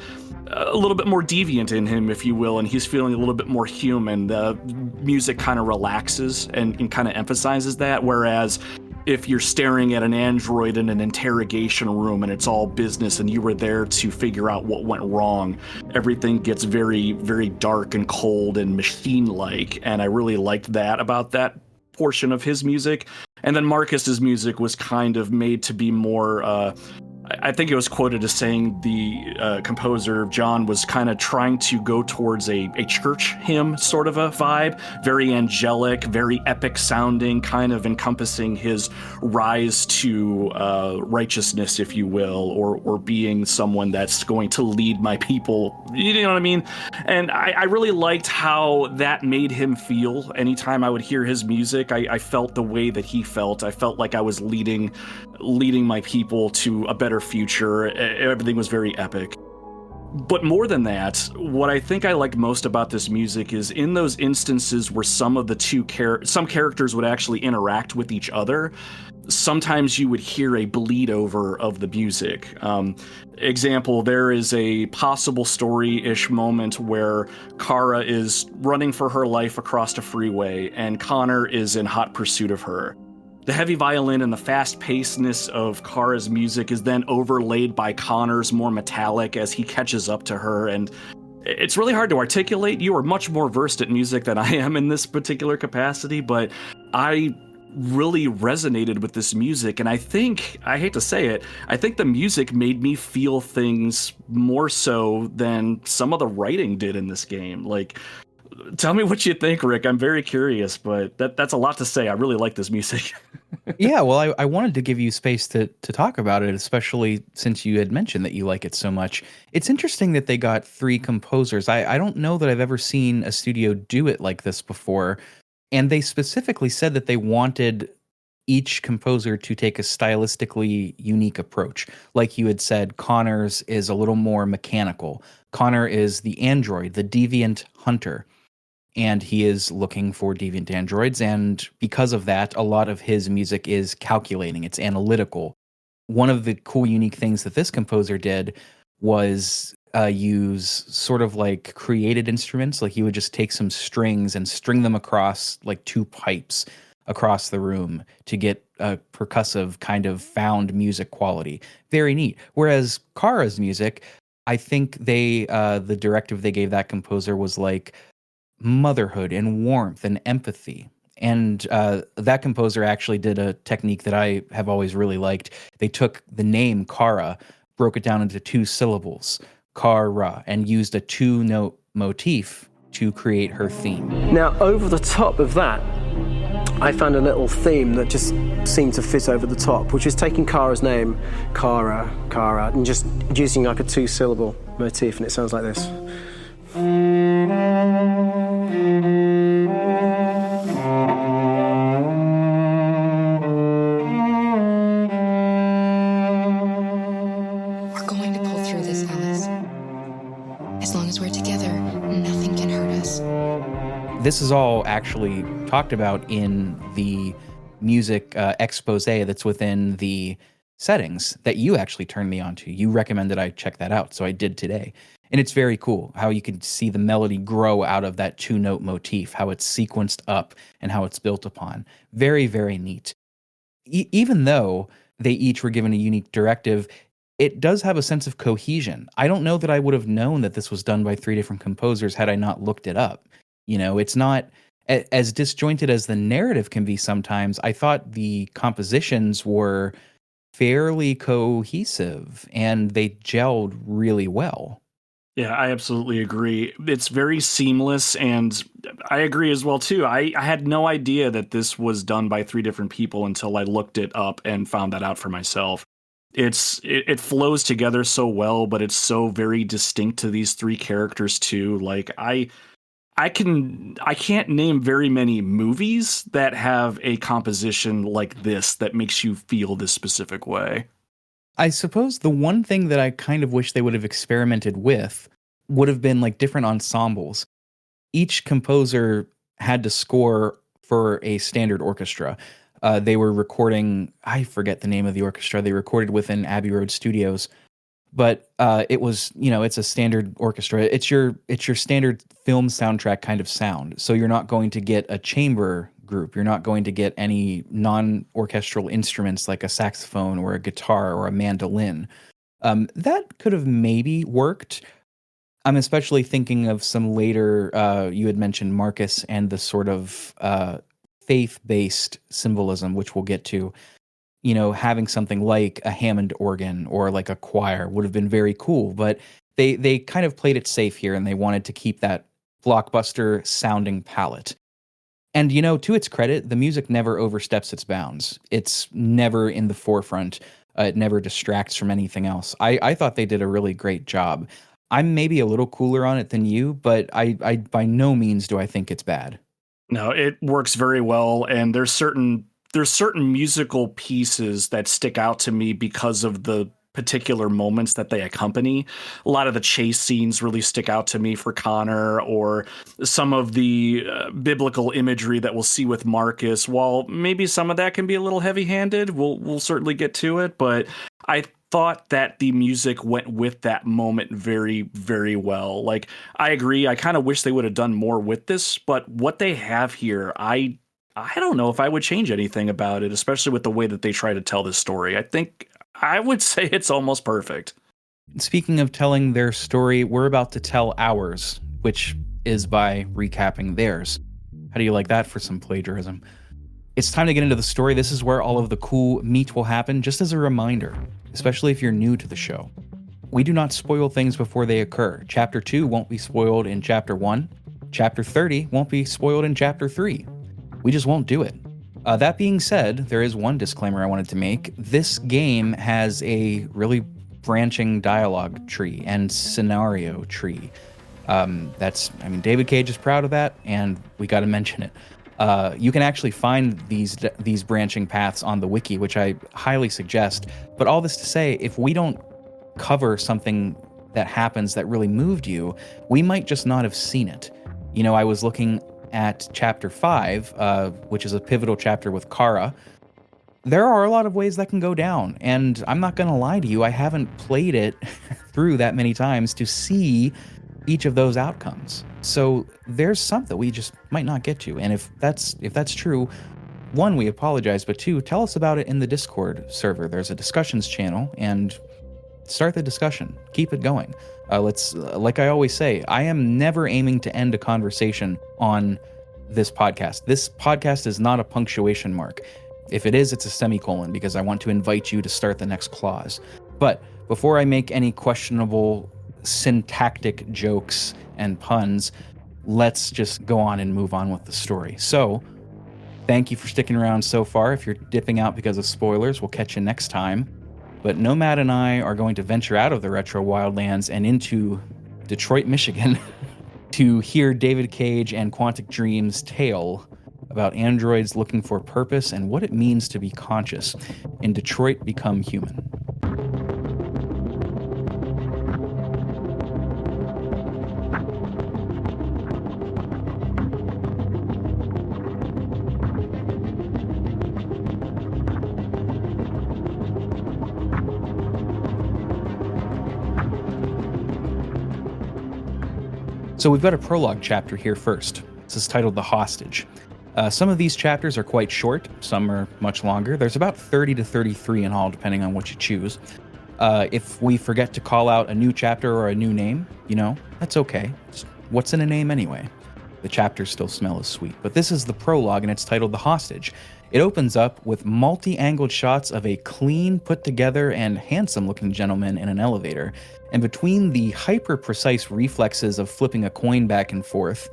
little bit more deviant in him, if you will, and he's feeling a little bit more human, the music kind of relaxes and kind of emphasizes that. Whereas if you're staring at an android in an interrogation room and it's all business and you were there to figure out what went wrong, everything gets very, very dark and cold and machine-like. And I really liked that about that portion of his music. And then Marcus's music was kind of made to be more I think it was quoted as saying the composer, John, was kind of trying to go towards a church hymn sort of a vibe, very angelic, very epic sounding, kind of encompassing his rise to righteousness, if you will, or being someone that's going to lead my people. You know what I mean? And I really liked how that made him feel. Anytime I would hear his music, I felt the way that he felt. I felt like I was leading my people to a better future. Everything was very epic. But more than that, what I think I liked most about this music is in those instances where some of the some characters would actually interact with each other, sometimes you would hear a bleed over of the music. Example, there is a possible story-ish moment where Kara is running for her life across a freeway and Connor is in hot pursuit of her. The heavy violin and the fast-pacedness of Kara's music is then overlaid by Connor's more metallic as he catches up to her, and it's really hard to articulate. You are much more versed at music than I am in this particular capacity, but I really resonated with this music, and I think, I hate to say it, I think the music made me feel things more so than some of the writing did in this game. Like, tell me what you think, Rick. I'm very curious, but that's a lot to say. I really like this music. Yeah, well, I wanted to give you space to talk about it, especially since you had mentioned that you like it so much. It's interesting that they got 3 composers. I don't know that I've ever seen a studio do it like this before. And they specifically said that they wanted each composer to take a stylistically unique approach. Like you had said, Connor's is a little more mechanical. Connor is the android, the deviant hunter. And he is looking for deviant androids, and because of that, a lot of his music is calculating, it's analytical. One of the cool, unique things that this composer did was use sort of like created instruments. Like he would just take some strings and string them across like 2 pipes across the room to get a percussive kind of found music quality. Very neat. Whereas Kara's music, I think the directive they gave that composer was like motherhood and warmth and empathy. And that composer actually did a technique that I have always really liked. They took the name Kara, broke it down into 2 syllables, Kara, and used a 2-note motif to create her theme. Now, over the top of that, I found a little theme that just seemed to fit over the top, which is taking Kara's name, Kara, and just using like a 2-syllable motif, and it sounds like this. We're going to pull through this, Alice. As long as we're together, nothing can hurt us. This is all actually talked about in the music expose that's within the settings that you actually turned me on to. You recommended I check that out, so I did today. And it's very cool how you can see the melody grow out of that 2-note motif, how it's sequenced up and how it's built upon. Very, very neat. Even though they each were given a unique directive, it does have a sense of cohesion. I don't know that I would have known that this was done by 3 different composers had I not looked it up. You know, it's not as disjointed as the narrative can be sometimes. I thought the compositions were fairly cohesive and they gelled really well. Yeah, I absolutely agree. It's very seamless, and I agree as well, too. I had no idea that this was done by 3 different people until I looked it up and found that out for myself. It flows together so well, but it's so very distinct to these 3 characters, too. Like, I can't name very many movies that have a composition like this that makes you feel this specific way. I suppose the one thing that I kind of wish they would have experimented with would have been like different ensembles. Each composer had to score for a standard orchestra. They were recording, I forget the name of the orchestra, they recorded within Abbey Road Studios. But it was, it's a standard orchestra. It's your standard film soundtrack kind of sound. So you're not going to get a chamber group. You're not going to get any non-orchestral instruments like a saxophone or a guitar or a mandolin. That could have maybe worked. I'm especially thinking of some later, you had mentioned Markus and the sort of faith-based symbolism, which we'll get to. Having something like a Hammond organ or like a choir would have been very cool, but they kind of played it safe here and they wanted to keep that blockbuster sounding palette. And, to its credit, the music never oversteps its bounds. It's never in the forefront. It never distracts from anything else. I thought they did a really great job. I'm maybe a little cooler on it than you, but I by no means do I think it's bad. No, it works very well, and there's certain musical pieces that stick out to me because of the particular moments that they accompany. A lot of the chase scenes really stick out to me for Connor, or some of the biblical imagery that we'll see with Markus. While maybe some of that can be a little heavy-handed, we'll certainly get to it, but I thought that the music went with that moment very, very well. Like, I agree, I kind of wish they would have done more with this, but what they have here, I don't know if I would change anything about it, especially with the way that they try to tell this story. I think I would say it's almost perfect. Speaking of telling their story, we're about to tell ours, which is by recapping theirs. How do you like that for some plagiarism? It's time to get into the story. This is where all of the cool meat will happen, just as a reminder, especially if you're new to the show. We do not spoil things before they occur. Chapter 2 won't be spoiled in Chapter 1. Chapter 30 won't be spoiled in Chapter 3. We just won't do it. That being said, there is one disclaimer I wanted to make. This game has a really branching dialogue tree and scenario tree. David Cage is proud of that, and we got to mention it. You can actually find these branching paths on the wiki, which I highly suggest. But all this to say, if we don't cover something that happens that really moved you, we might just not have seen it. I was looking at Chapter 5, which is a pivotal chapter with Kara. There are a lot of ways that can go down, and I'm not going to lie to you, I haven't played it through that many times to see each of those outcomes. So there's some that we just might not get to, and if that's true, one, we apologize, but two, tell us about it in the Discord server. There's a discussions channel, and start the discussion. Keep it going. Like I always say, I am never aiming to end a conversation on this podcast. This podcast is not a punctuation mark. If it is, it's a semicolon because I want to invite you to start the next clause. But before I make any questionable syntactic jokes and puns, let's just go on and move on with the story. So, thank you for sticking around so far. If you're dipping out because of spoilers, we'll catch you next time. But Nomad and I are going to venture out of the retro wildlands and into Detroit, Michigan to hear David Cage and Quantic Dream's tale about androids looking for purpose and what it means to be conscious in Detroit Become Human. So we've got a prologue chapter here first. This is titled The Hostage. Some of these chapters are quite short, some are much longer. There's about 30 to 33 in all, depending on what you choose. If we forget to call out a new chapter or a new name, that's okay. What's in a name anyway? The chapters still smell as sweet. But this is the prologue, and it's titled The Hostage. It opens up with multi-angled shots of a clean, put-together, and handsome-looking gentleman in an elevator. And between the hyper-precise reflexes of flipping a coin back and forth,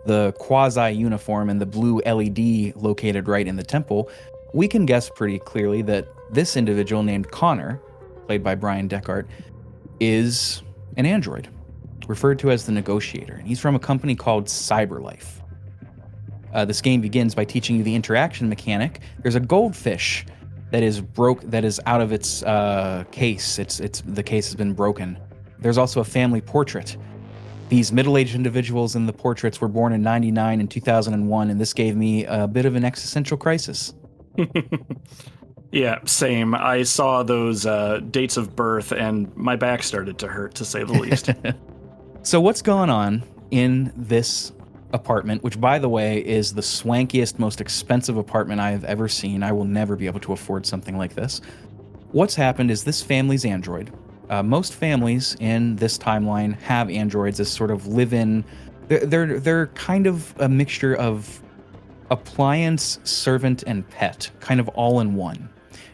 the quasi-uniform and the blue LED located right in the temple, we can guess pretty clearly that this individual named Connor, played by Brian Deckard, is an android, referred to as the Negotiator. And he's from a company called CyberLife. This game begins by teaching you the interaction mechanic. There's a goldfish that is out of its case. The case has been broken. There's also a family portrait. These middle-aged individuals in the portraits were born in 99 and 2001, and this gave me a bit of an existential crisis. Yeah, same. I saw those dates of birth, and my back started to hurt, to say the least. So what's going on in this apartment, which, by the way, is the swankiest, most expensive apartment I have ever seen. I will never be able to afford something like this. What's happened is this family's android. Most families in this timeline have androids as sort of live-in. They're kind of a mixture of appliance, servant, and pet, kind of all in one.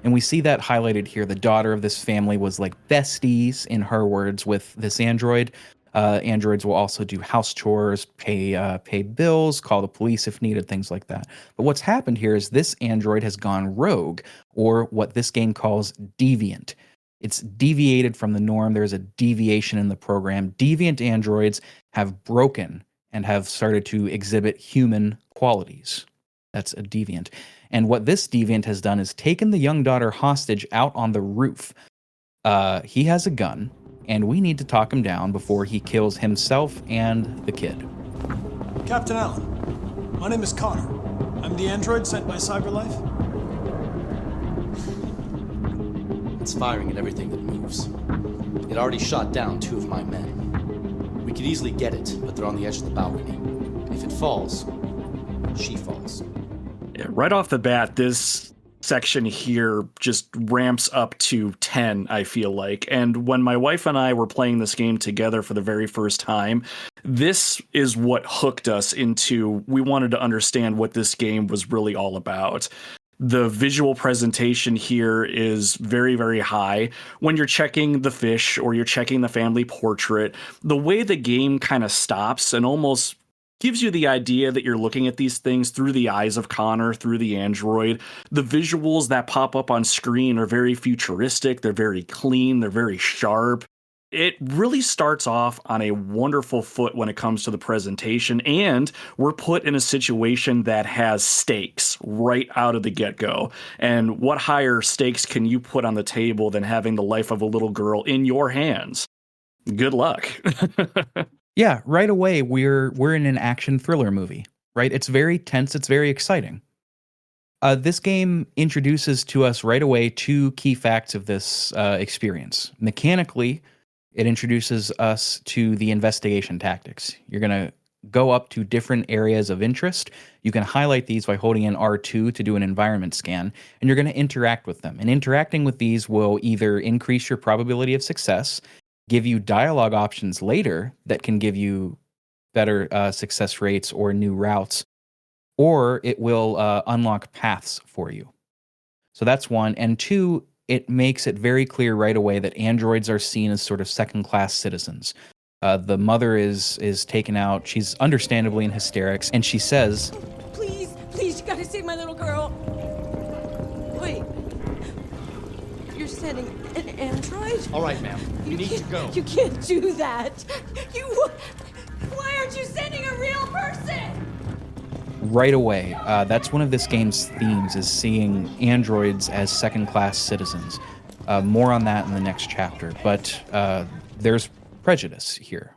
And we see that highlighted here. The daughter of this family was like besties, in her words, with this android. Androids will also do house chores, pay bills, call the police if needed, things like that. But what's happened here is this android has gone rogue, or what this game calls deviant. It's deviated from the norm. There's a deviation in the program. Deviant androids have broken and have started to exhibit human qualities. That's a deviant. And what this deviant has done is taken the young daughter hostage out on the roof. He has a gun, and we need to talk him down before he kills himself and the kid. Captain Allen, my name is Connor. I'm the android sent by CyberLife. It's firing at everything that moves. It already shot down 2 of my men. We could easily get it, but they're on the edge of the balcony. If it falls, she falls. Yeah, right off the bat, this section here just ramps up to 10, I feel like. And when my wife and I were playing this game together for the very first time, this is what hooked us into, we wanted to understand what this game was really all about. The visual presentation here is very, very high. When you're checking the fish or you're checking the family portrait, the way the game kind of stops and almost gives you the idea that you're looking at these things through the eyes of Connor, through the android. The visuals that pop up on screen are very futuristic. They're very clean. They're very sharp. It really starts off on a wonderful foot when it comes to the presentation, and we're put in a situation that has stakes right out of the get-go. And what higher stakes can you put on the table than having the life of a little girl in your hands? Good luck. Yeah, right away we're in an action thriller movie, right? It's very tense, it's very exciting. This game introduces to us right away 2 key facts of this experience. Mechanically, it introduces us to the investigation tactics. You're going to go up to different areas of interest. You can highlight these by holding in R2 to do an environment scan, and you're going to interact with them. And interacting with these will either increase your probability of success, give you dialogue options later that can give you better success rates or new routes, or it will unlock paths for you. So that's one. And two, it makes it very clear right away that androids are seen as sort of second-class citizens. The mother is taken out. She's understandably in hysterics, and she says, Please, you gotta save my little girl. Wait. You're sending an android? All right, ma'am. You need to go. You can't do that. Why aren't you sending a real person? right away, that's one of this game's themes, is seeing androids as second-class citizens. More on that in the next chapter, but there's prejudice here.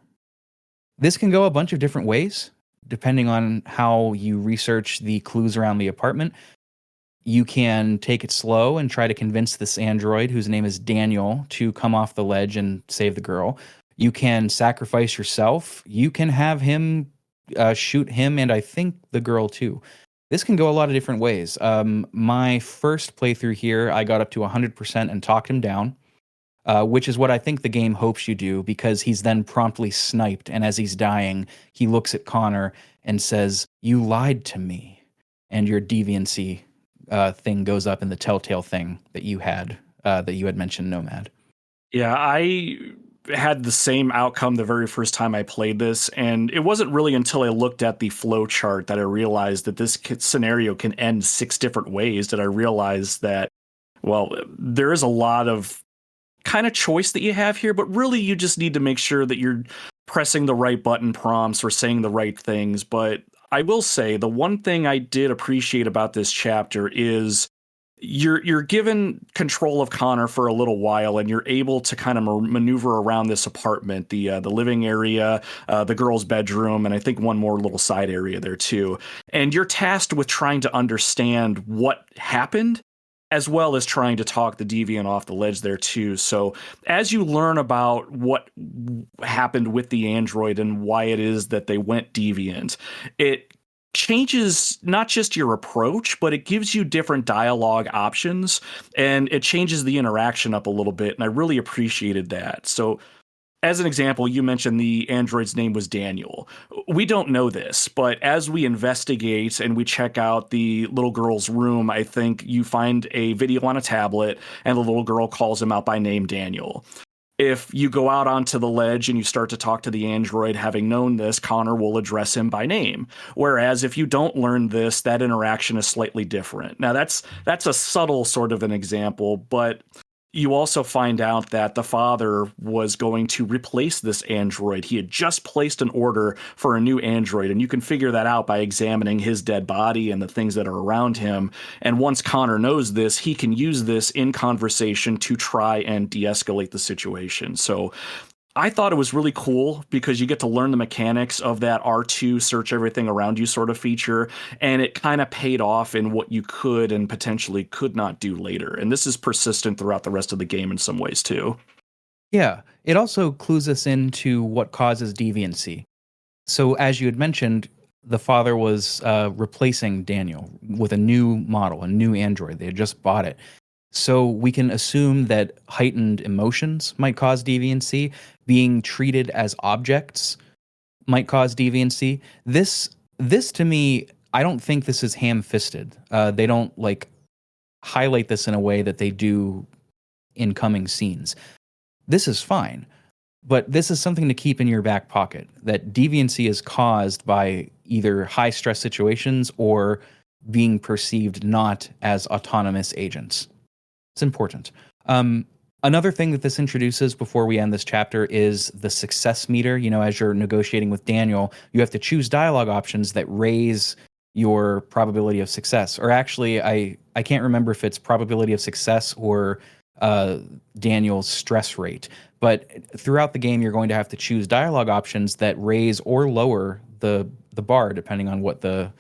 This can go a bunch of different ways, depending on how you research the clues around the apartment. You can take it slow and try to convince this android, whose name is Daniel, to come off the ledge and save the girl. You can sacrifice yourself. You can have him shoot him and I think the girl too. This can go a lot of different ways. My first playthrough here, I got up to 100% and talked him down, which is what I think the game hopes you do, because he's then promptly sniped, and as he's dying, he looks at Connor and says, "You lied to me," and your deviancy thing goes up in the telltale thing that you had mentioned, Nomad. Yeah, I had the same outcome the very first time I played this, and it wasn't really until I looked at the flow chart that I realized that this scenario can end 6 different ways, that I realized that, well, there is a lot of kind of choice that you have here, but really you just need to make sure that you're pressing the right button prompts or saying the right things. But I will say the one thing I did appreciate about this chapter is you're given control of Connor for a little while, and you're able to kind of maneuver around this apartment, the living area, the girl's bedroom, and I think one more little side area there too. And you're tasked with trying to understand what happened, as well as trying to talk the deviant off the ledge there too. So as you learn about what happened with the android and why it is that they went deviant, it changes not just your approach, but it gives you different dialogue options, and it changes the interaction up a little bit, and I really appreciated that. So as an example, you mentioned the android's name was Daniel. We don't know this, but as we investigate and we check out the little girl's room, I think you find a video on a tablet, and the little girl calls him out by name, Daniel. If you go out onto the ledge and you start to talk to the android, having known this, Connor will address him by name. Whereas if you don't learn this, that interaction is slightly different. Now that's a subtle sort of an example, but you also find out that the father was going to replace this android. He had just placed an order for a new android, and you can figure that out by examining his dead body and the things that are around him. And once Connor knows this, he can use this in conversation to try and de-escalate the situation. So I thought it was really cool because you get to learn the mechanics of that R2 search everything around you sort of feature, and it kind of paid off in what you could and potentially could not do later. And this is persistent throughout the rest of the game in some ways too. Yeah, it also clues us into what causes deviancy. So as you had mentioned, the father was replacing Daniel with a new model, a new android. They had just bought it. So we can assume that heightened emotions might cause deviancy. Being treated as objects might cause deviancy. This to me, I don't think this is ham-fisted. They don't highlight this in a way that they do in coming scenes. This is fine, but this is something to keep in your back pocket, that deviancy is caused by either high-stress situations or being perceived not as autonomous agents. It's important. Another thing that this introduces before we end this chapter is the success meter. You know, as you're negotiating with Daniel, you have to choose dialogue options that raise your probability of success. Or actually, I can't remember if it's probability of success or Daniel's stress rate. But throughout the game, you're going to have to choose dialogue options that raise or lower the bar, depending on what the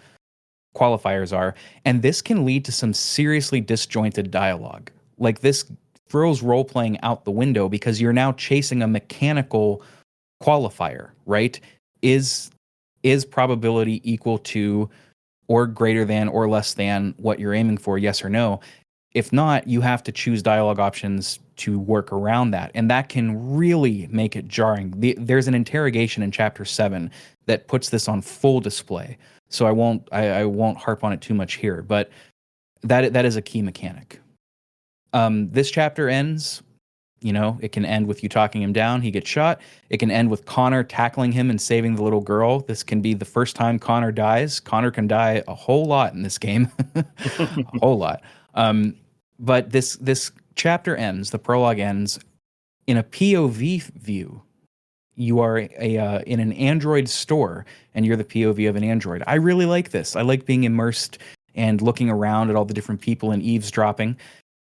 qualifiers are. And this can lead to some seriously disjointed dialogue. Like, this throws role-playing out the window because you're now chasing a mechanical qualifier, right? Is is probability equal to or greater than or less than what you're aiming for, yes or no? If not, you have to choose dialogue options to work around that. And that can really make it jarring. There's an interrogation in chapter 7 that puts this on full display. So I won't harp on it too much here, but that is a key mechanic. This chapter ends, it can end with you talking him down, he gets shot. It can end with Connor tackling him and saving the little girl. This can be the first time Connor dies. Connor can die a whole lot in this game. A whole lot. But this chapter ends, the prologue ends, in a POV view. You are in an Android store, and you're the POV of an Android. I really like this. I like being immersed and looking around at all the different people and eavesdropping.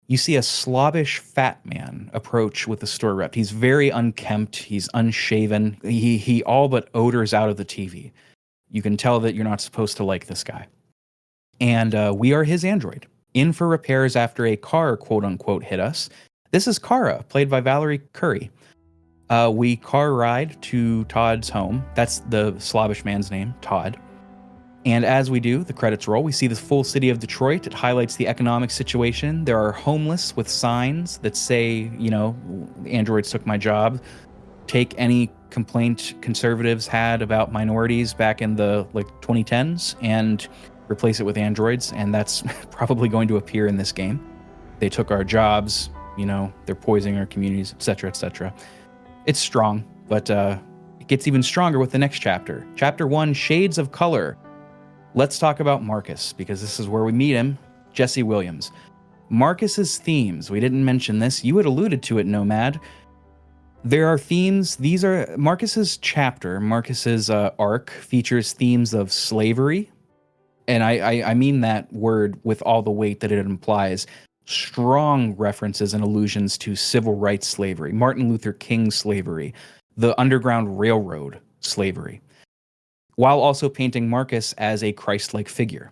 You see a slobbish fat man approach with the store rep. He's very unkempt. He's unshaven. He all but odors out of the TV. You can tell that you're not supposed to like this guy. And we are his android, in for repairs after a car, quote unquote, hit us. This is Kara, played by Valerie Curry. We car ride to Todd's home. That's the slobbish man's name, Todd. And as we do, the credits roll. We see the full city of Detroit. It highlights the economic situation. There are homeless with signs that say, androids took my job. Take any complaint conservatives had about minorities back in the 2010s and replace it with androids. And that's probably going to appear in this game. They took our jobs, they're poisoning our communities, etc., etc. It's strong, but it gets even stronger with the next chapter. Chapter 1, Shades of Color. Let's talk about Markus, because this is where we meet him, Jesse Williams. Markus's themes, we didn't mention this, you had alluded to it, Nomad. There are themes, these are Markus's chapter, Markus's arc features themes of slavery, and I mean that word with all the weight that it implies. Strong references and allusions to civil rights slavery, Martin Luther King slavery, the Underground Railroad slavery, while also painting Markus as a Christ-like figure.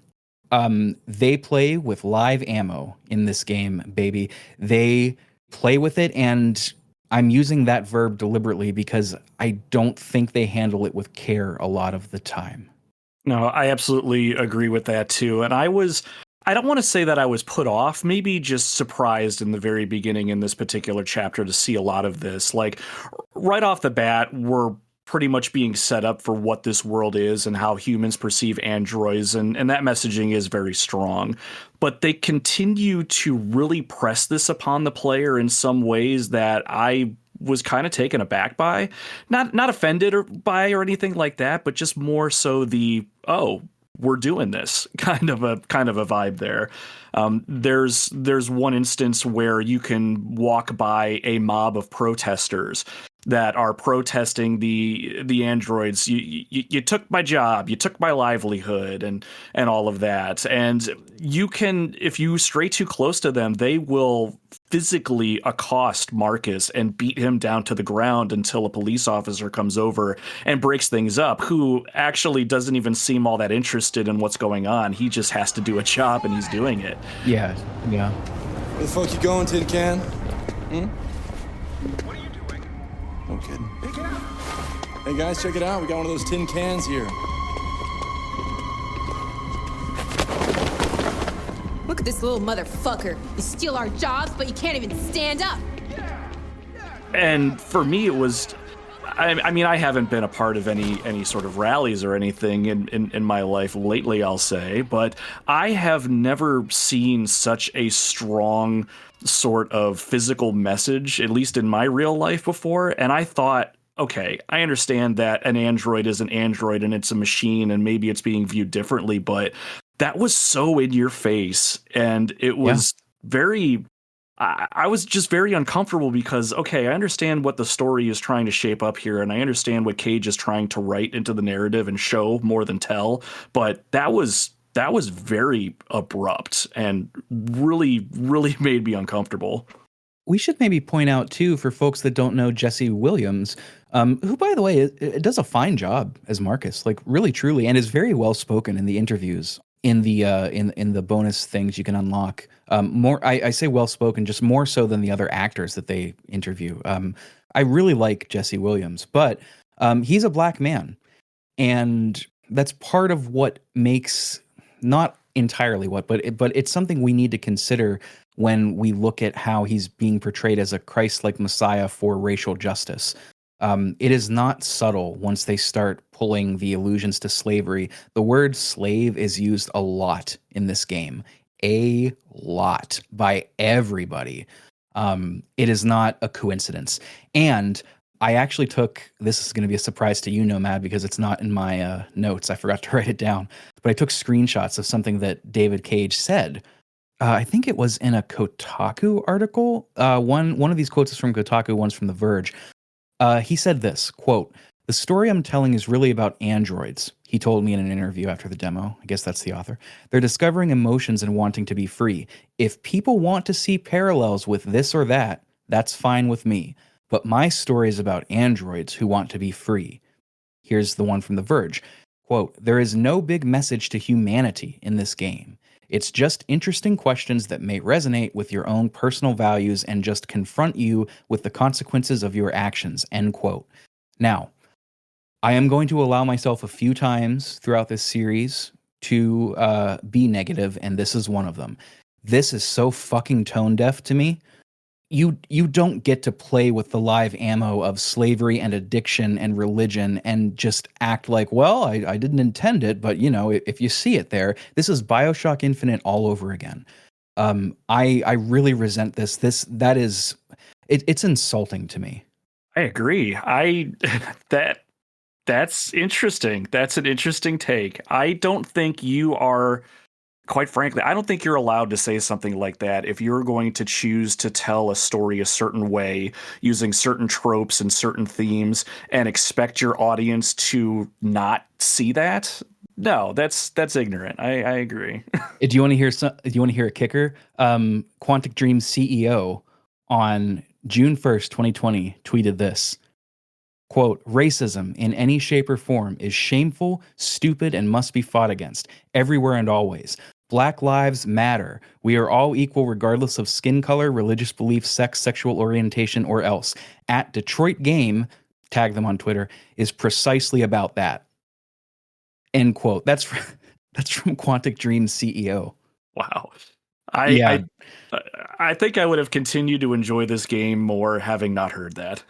They play with live ammo in this game, baby. They play with it, and I'm using that verb deliberately because I don't think they handle it with care a lot of the time. No, I absolutely agree with that too. And I don't want to say that I was put off, maybe just surprised in the very beginning in this particular chapter to see a lot of this. Like right off the bat, we're pretty much being set up for what this world is and how humans perceive androids, and that messaging is very strong. But they continue to really press this upon the player in some ways that I was kind of taken aback by. Not offended by or anything like that, but just more so we're doing this kind of a vibe there. There's one instance where you can walk by a mob of protesters that are protesting the androids. You took my job, you took my livelihood, and all of that. And you can, if you stray too close to them, they will physically accost Markus and beat him down to the ground until a police officer comes over and breaks things up, who actually doesn't even seem all that interested in what's going on. He just has to do a job, and he's doing it. Yeah. Where the fuck you going, Tin Can? What are you doing? No kidding. Hey guys, check it out. We got one of those tin cans here. Look at this little motherfucker. You steal our jobs, but you can't even stand up. And for me, it was, I mean, I haven't been a part of any sort of rallies or anything in my life lately, I'll say, but I have never seen such a strong sort of physical message, at least in my real life before. And I thought, okay, I understand that an android is an android and it's a machine and maybe it's being viewed differently, but that was so in your face. And it was very, I was just very uncomfortable because, okay, I understand what the story is trying to shape up here, and I understand what Cage is trying to write into the narrative and show more than tell, but that was very abrupt and really, really made me uncomfortable. We should maybe point out, too, for folks that don't know Jesse Williams, who, by the way, it does a fine job as Markus, like really, truly, and is very well spoken in the interviews. In the bonus things you can unlock, more I say well spoken, just more so than the other actors that they interview. I really like Jesse Williams, but he's a black man, And that's part of what makes, not entirely what, but it's something we need to consider when we look at how he's being portrayed as a Christ-like Messiah for racial justice. It is not subtle once they start pulling the allusions to slavery. The word slave is used a lot in this game, a lot, by everybody. It is not a coincidence. And I actually took, this is going to be a surprise to you, Nomad, because it's not in my notes. I forgot to write it down. But I took screenshots of something that David Cage said. I think it was in a Kotaku article. One of these quotes is from Kotaku, one's from The Verge. He said this, quote, "The story I'm telling is really about androids," he told me in an interview after the demo. I guess that's the author. "They're discovering emotions and wanting to be free. If people want to see parallels with this or that, that's fine with me. But my story is about androids who want to be free." Here's the one from The Verge. Quote, "There is no big message to humanity in this game. It's just interesting questions that may resonate with your own personal values and just confront you with the consequences of your actions," end quote. Now, I am going to allow myself a few times throughout this series to be negative, and this is one of them. This is so fucking tone deaf to me. You don't get to play with the live ammo of slavery and addiction and religion and just act like, well, I didn't intend it, but you know, if you see it there, this is BioShock Infinite all over again. I really resent this. It's insulting to me. I agree. That's interesting. That's an interesting take. I don't think you are, quite frankly, I don't think you're allowed to say something like that if you're going to choose to tell a story a certain way using certain tropes and certain themes and expect your audience to not see that. No, that's ignorant. I agree. Do you want to hear a kicker? Quantic Dream CEO on June 1st, 2020 tweeted this. Quote, "Racism in any shape or form is shameful, stupid, and must be fought against, everywhere and always. Black lives matter. We are all equal regardless of skin color, religious belief, sex, sexual orientation, or else. At Detroit Game," tag them on Twitter, "is precisely about that." End quote. That's from Quantic Dream's CEO. Wow. I think I would have continued to enjoy this game more having not heard that.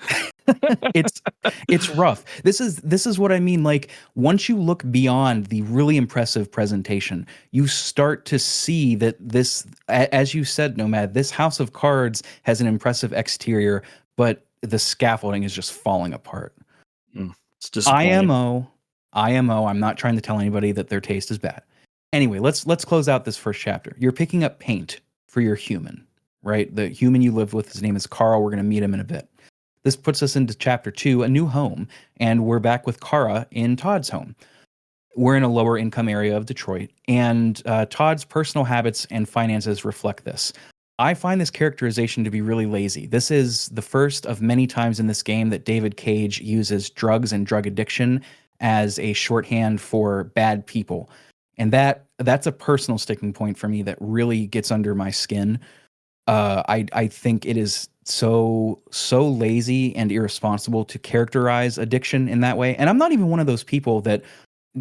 It's rough. This is what I mean. Like, once you look beyond the really impressive presentation, you start to see that this, as you said, Nomad, this house of cards has an impressive exterior, but the scaffolding is just falling apart. It's disappointing. IMO. I'm not trying to tell anybody that their taste is bad. Anyway, let's close out this first chapter. You're picking up paint for your human, right? The human you live with, his name is Carl. We're going to meet him in a bit. This puts us into chapter 2, a new home, and we're back with Kara in Todd's home. We're in a lower income area of Detroit, and Todd's personal habits and finances reflect this. I find this characterization to be really lazy. This is the first of many times in this game that David Cage uses drugs and drug addiction as a shorthand for bad people. And that's a personal sticking point for me that really gets under my skin. I think it is so lazy and irresponsible to characterize addiction in that way. And I'm not even one of those people that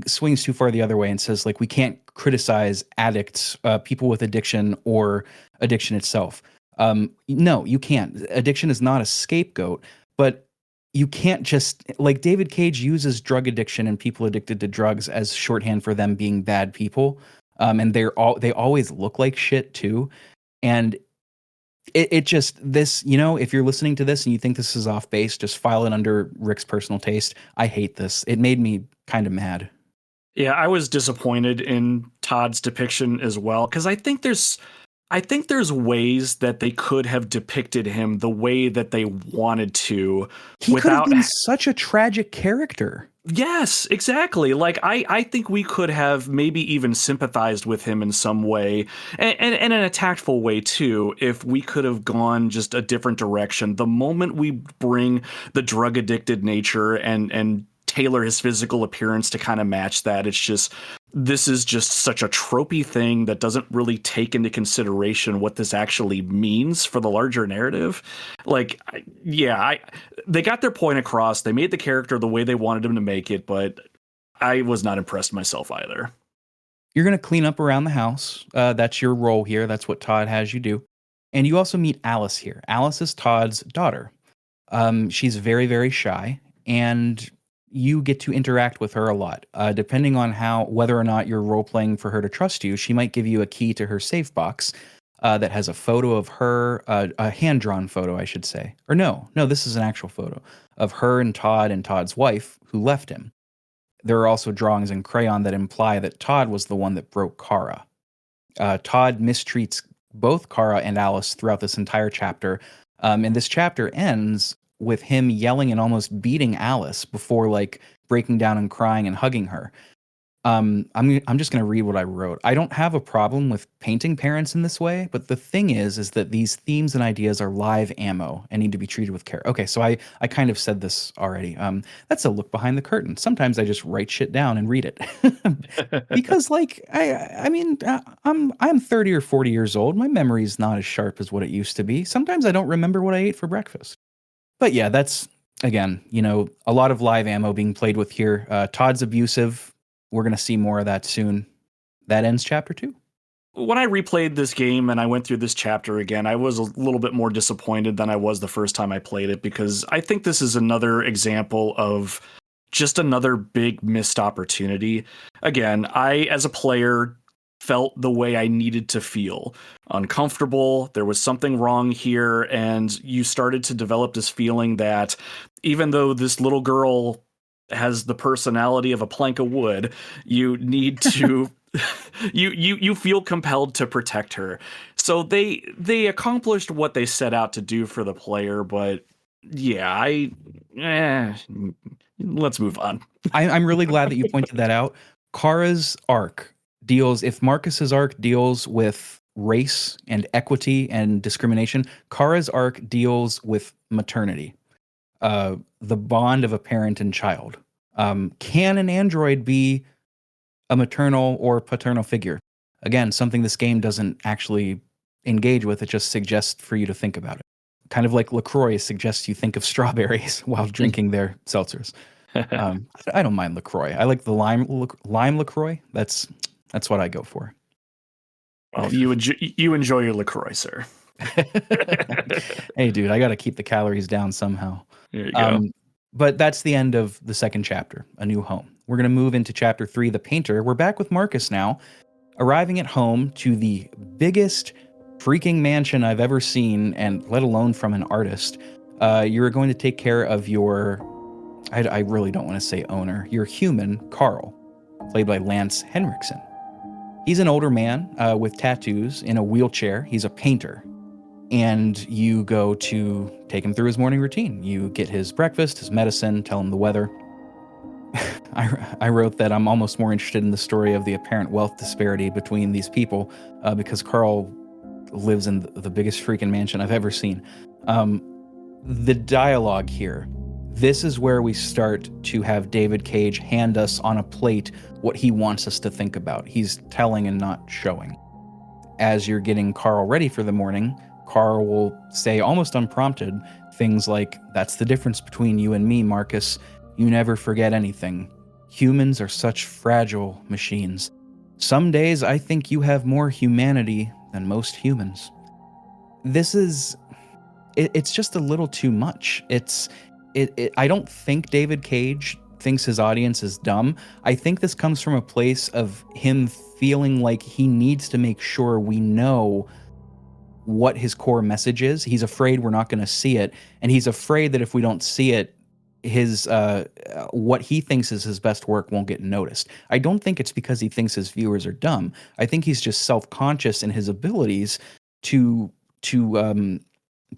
swings too far the other way and says, like, we can't criticize addicts, people with addiction or addiction itself. No, you can't. Addiction is not a scapegoat, but you can't just, like, David Cage uses drug addiction and people addicted to drugs as shorthand for them being bad people. And they always look like shit too. And it just, this, you know, if you're listening to this and you think this is off base, just file it under Rick's personal taste. I hate this. It made me kind of mad. Yeah, I was disappointed in Todd's depiction as well, because I think there's ways that they could have depicted him the way that they wanted to. He could have been such a tragic character. Yes, exactly. Like, I think we could have maybe even sympathized with him in some way, and in a tactful way too, if we could have gone just a different direction. The moment we bring the drug addicted nature and tailor his physical appearance to kind of match that, it's just, this is just such a tropey thing that doesn't really take into consideration what this actually means for the larger narrative. Like, yeah, they got their point across. They made the character the way they wanted him to make it, but I was not impressed myself either. You're going to clean up around the house. That's your role here. That's what Todd has you do. And you also meet Alice here. Alice is Todd's daughter. She's very, very shy, and you get to interact with her a lot. Depending on whether or not you're role playing for her to trust you, she might give you a key to her safe box that has a photo of her, a hand drawn photo, I should say. Or no, this is an actual photo of her and Todd's wife who left him. There are also drawings in crayon that imply that Todd was the one that broke Kara. Todd mistreats both Kara and Alice throughout this entire chapter. And this chapter ends with him yelling and almost beating Alice before like breaking down and crying and hugging her. I'm just going to read what I wrote. I don't have a problem with painting parents in this way, but the thing is that these themes and ideas are live ammo and need to be treated with care. Okay, so I kind of said this already. That's a look behind the curtain. Sometimes I just write shit down and read it because, like, I'm 30 or 40 years old. My memory's not as sharp as what it used to be. Sometimes I don't remember what I ate for breakfast. But yeah, that's again, a lot of live ammo being played with here. Todd's abusive. We're going to see more of that soon. That ends chapter 2. When I replayed this game and I went through this chapter again, I was a little bit more disappointed than I was the first time I played it, because I think this is another example of just another big missed opportunity. Again, I, as a player, felt the way I needed to feel. Uncomfortable, there was something wrong here, and you started to develop this feeling that even though this little girl has the personality of a plank of wood, you need to you feel compelled to protect her. So they accomplished what they set out to do for the player, but yeah, let's move on. I'm really glad that you pointed that out. Kara's arc if Marcus's arc deals with race and equity and discrimination, Kara's arc deals with maternity. The bond of a parent and child. Can an android be a maternal or paternal figure? Again, something this game doesn't actually engage with. It just suggests for you to think about it. Kind of like LaCroix suggests you think of strawberries while drinking their seltzers. I don't mind LaCroix. I like the lime LaCroix. That's what I go for. Well, you enjoy your LaCroix, sir. Hey, dude, I got to keep the calories down somehow. There you go. But that's the end of the second chapter, A New Home. We're going to move into chapter 3, The Painter. We're back with Markus now, arriving at home to the biggest freaking mansion I've ever seen, and let alone from an artist. You're going to take care of I really don't want to say owner, your human, Carl, played by Lance Henriksen. He's an older man with tattoos in a wheelchair. He's a painter. And you go to take him through his morning routine. You get his breakfast, his medicine, tell him the weather. I wrote that I'm almost more interested in the story of the apparent wealth disparity between these people because Carl lives in the biggest freaking mansion I've ever seen. The dialogue here, this is where we start to have David Cage hand us on a plate what he wants us to think about. He's telling and not showing. As you're getting Carl ready for the morning, Carl will say, almost unprompted, things like, "That's the difference between you and me, Markus. You never forget anything. Humans are such fragile machines. Some days I think you have more humanity than most humans." It's just a little too much. I don't think David Cage thinks his audience is dumb. I think this comes from a place of him feeling like he needs to make sure we know what his core message is. He's afraid we're not going to see it, and he's afraid that if we don't see it, his what he thinks is his best work won't get noticed. I don't think it's because he thinks his viewers are dumb. I think he's just self-conscious in his abilities to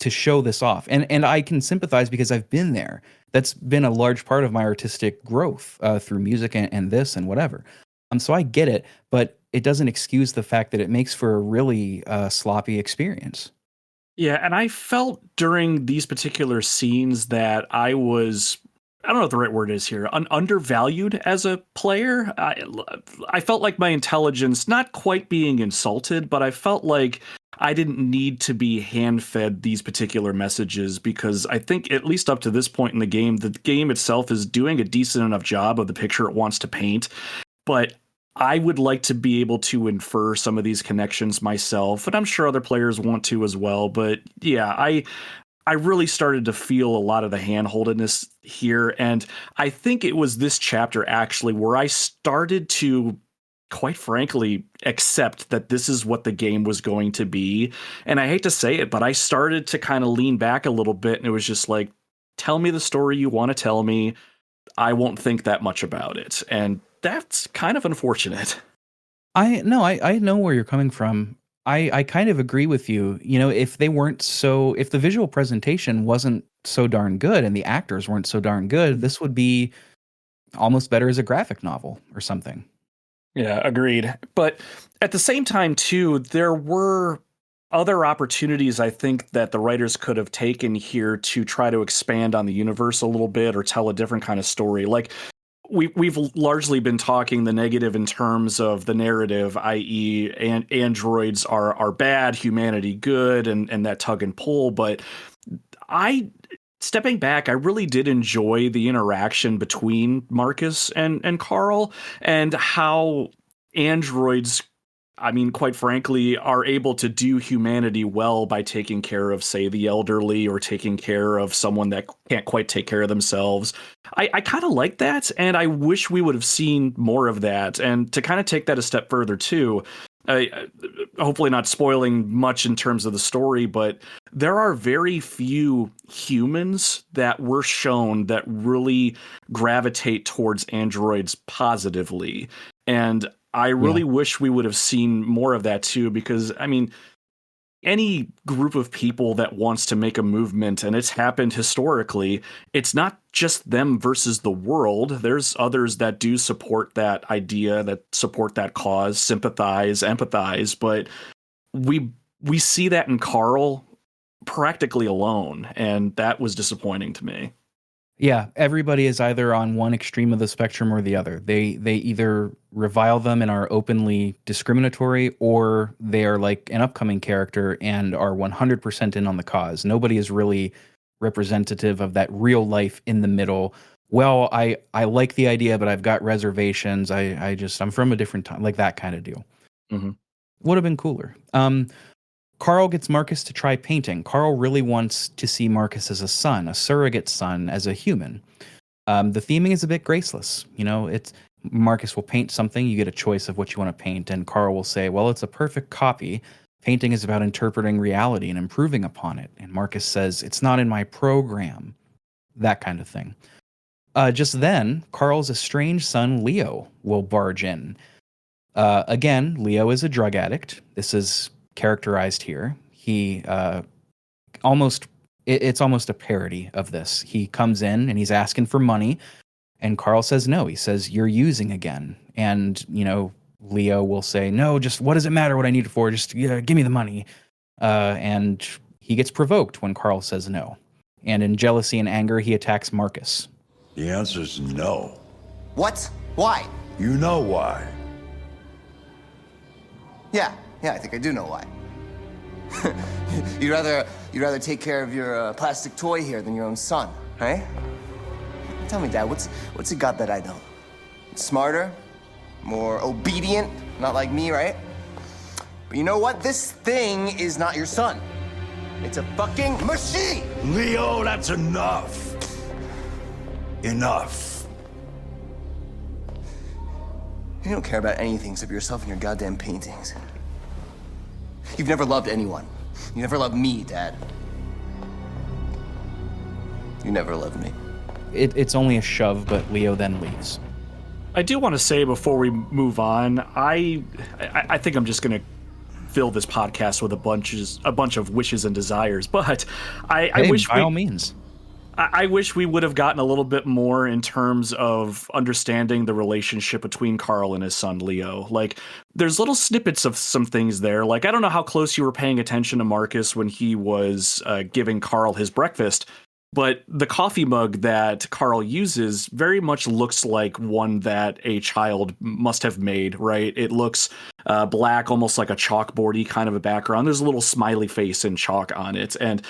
show this off. And I can sympathize because I've been there. That's been a large part of my artistic growth through music and this and whatever. So I get it, but it doesn't excuse the fact that it makes for a really sloppy experience. Yeah, and I felt during these particular scenes that I was I don't know what the right word is here, undervalued as a player. I felt like my intelligence, not quite being insulted, but I felt like I didn't need to be hand-fed these particular messages, because I think, at least up to this point in the game itself is doing a decent enough job of the picture it wants to paint. But I would like to be able to infer some of these connections myself, and I'm sure other players want to as well. But yeah, I really started to feel a lot of the hand-holdedness here, and I think it was this chapter actually where I started to, quite frankly, accept that this is what the game was going to be. And I hate to say it, but I started to kind of lean back a little bit, and it was just like, tell me the story you want to tell me. I won't think that much about it. And that's kind of unfortunate. I know where you're coming from. I kind of agree with you. You know, if the visual presentation wasn't so darn good and the actors weren't so darn good, this would be almost better as a graphic novel or something. Yeah, agreed. But at the same time, too, there were other opportunities I think that the writers could have taken here to try to expand on the universe a little bit or tell a different kind of story. Like, we've largely been talking the negative in terms of the narrative, i.e., androids are bad, humanity good, and that tug and pull. But stepping back, I really did enjoy the interaction between Markus and Carl, and how androids, I mean, quite frankly, are able to do humanity well by taking care of, say, the elderly, or taking care of someone that can't quite take care of themselves. I kind of like that, and I wish we would have seen more of that. And to kind of take that a step further, too, hopefully not spoiling much in terms of the story, but there are very few humans that were shown that really gravitate towards androids positively. And I really wish we would have seen more of that too, because, I mean, any group of people that wants to make a movement, and it's happened historically, it's not just them versus the world. There's others that do support that idea, that support that cause, sympathize, empathize, but we see that in Carl practically alone, and that was disappointing to me. Yeah, everybody is either on one extreme of the spectrum or the other. They either revile them and are openly discriminatory, or they are like an upcoming character and are 100% in on the cause. Nobody is really representative of that real life in the middle. Well, I like the idea, but I've got reservations. I'm from a different time, like that kind of deal. Mm-hmm. Would have been cooler. Carl gets Markus to try painting. Carl really wants to see Markus as a son, a surrogate son, as a human. The theming is a bit graceless. You know, it's Markus will paint something, you get a choice of what you want to paint, and Carl will say, well, it's a perfect copy. Painting is about interpreting reality and improving upon it. And Markus says, it's not in my program. That kind of thing. Just then, Carl's estranged son, Leo, will barge in. Again, Leo is a drug addict. This is characterized here. He it's almost a parody of this. He comes in and he's asking for money, and Carl says no. He says, you're using again. And, you know, Leo will say, no, just what does it matter what I need it for? Just give me the money. And he gets provoked when Carl says no. And in jealousy and anger, he attacks Markus. The answer's no. What? Why? You know why. Yeah, I think I do know why. You'd rather take care of your plastic toy here than your own son, right? Tell me, Dad, what's it got that I don't? Smarter, more obedient, not like me, right? But you know what? This thing is not your son. It's a fucking machine! Leo, that's enough. Enough. You don't care about anything except yourself and your goddamn paintings. You've never loved anyone. You never loved me, Dad. You never loved me. It's only a shove, but Leo then leaves. I do want to say before we move on, I think I'm just going to fill this podcast with a bunch of wishes and desires, but I wish by all means. I wish we would have gotten a little bit more in terms of understanding the relationship between Carl and his son Leo. Like, there's little snippets of some things there. Like, I don't know how close you were paying attention to Markus when he was giving Carl his breakfast, But the coffee mug that Carl uses very much looks like one that a child must have made, right? It looks black, almost like a chalkboardy kind of a background. There's a little smiley face in chalk on it. And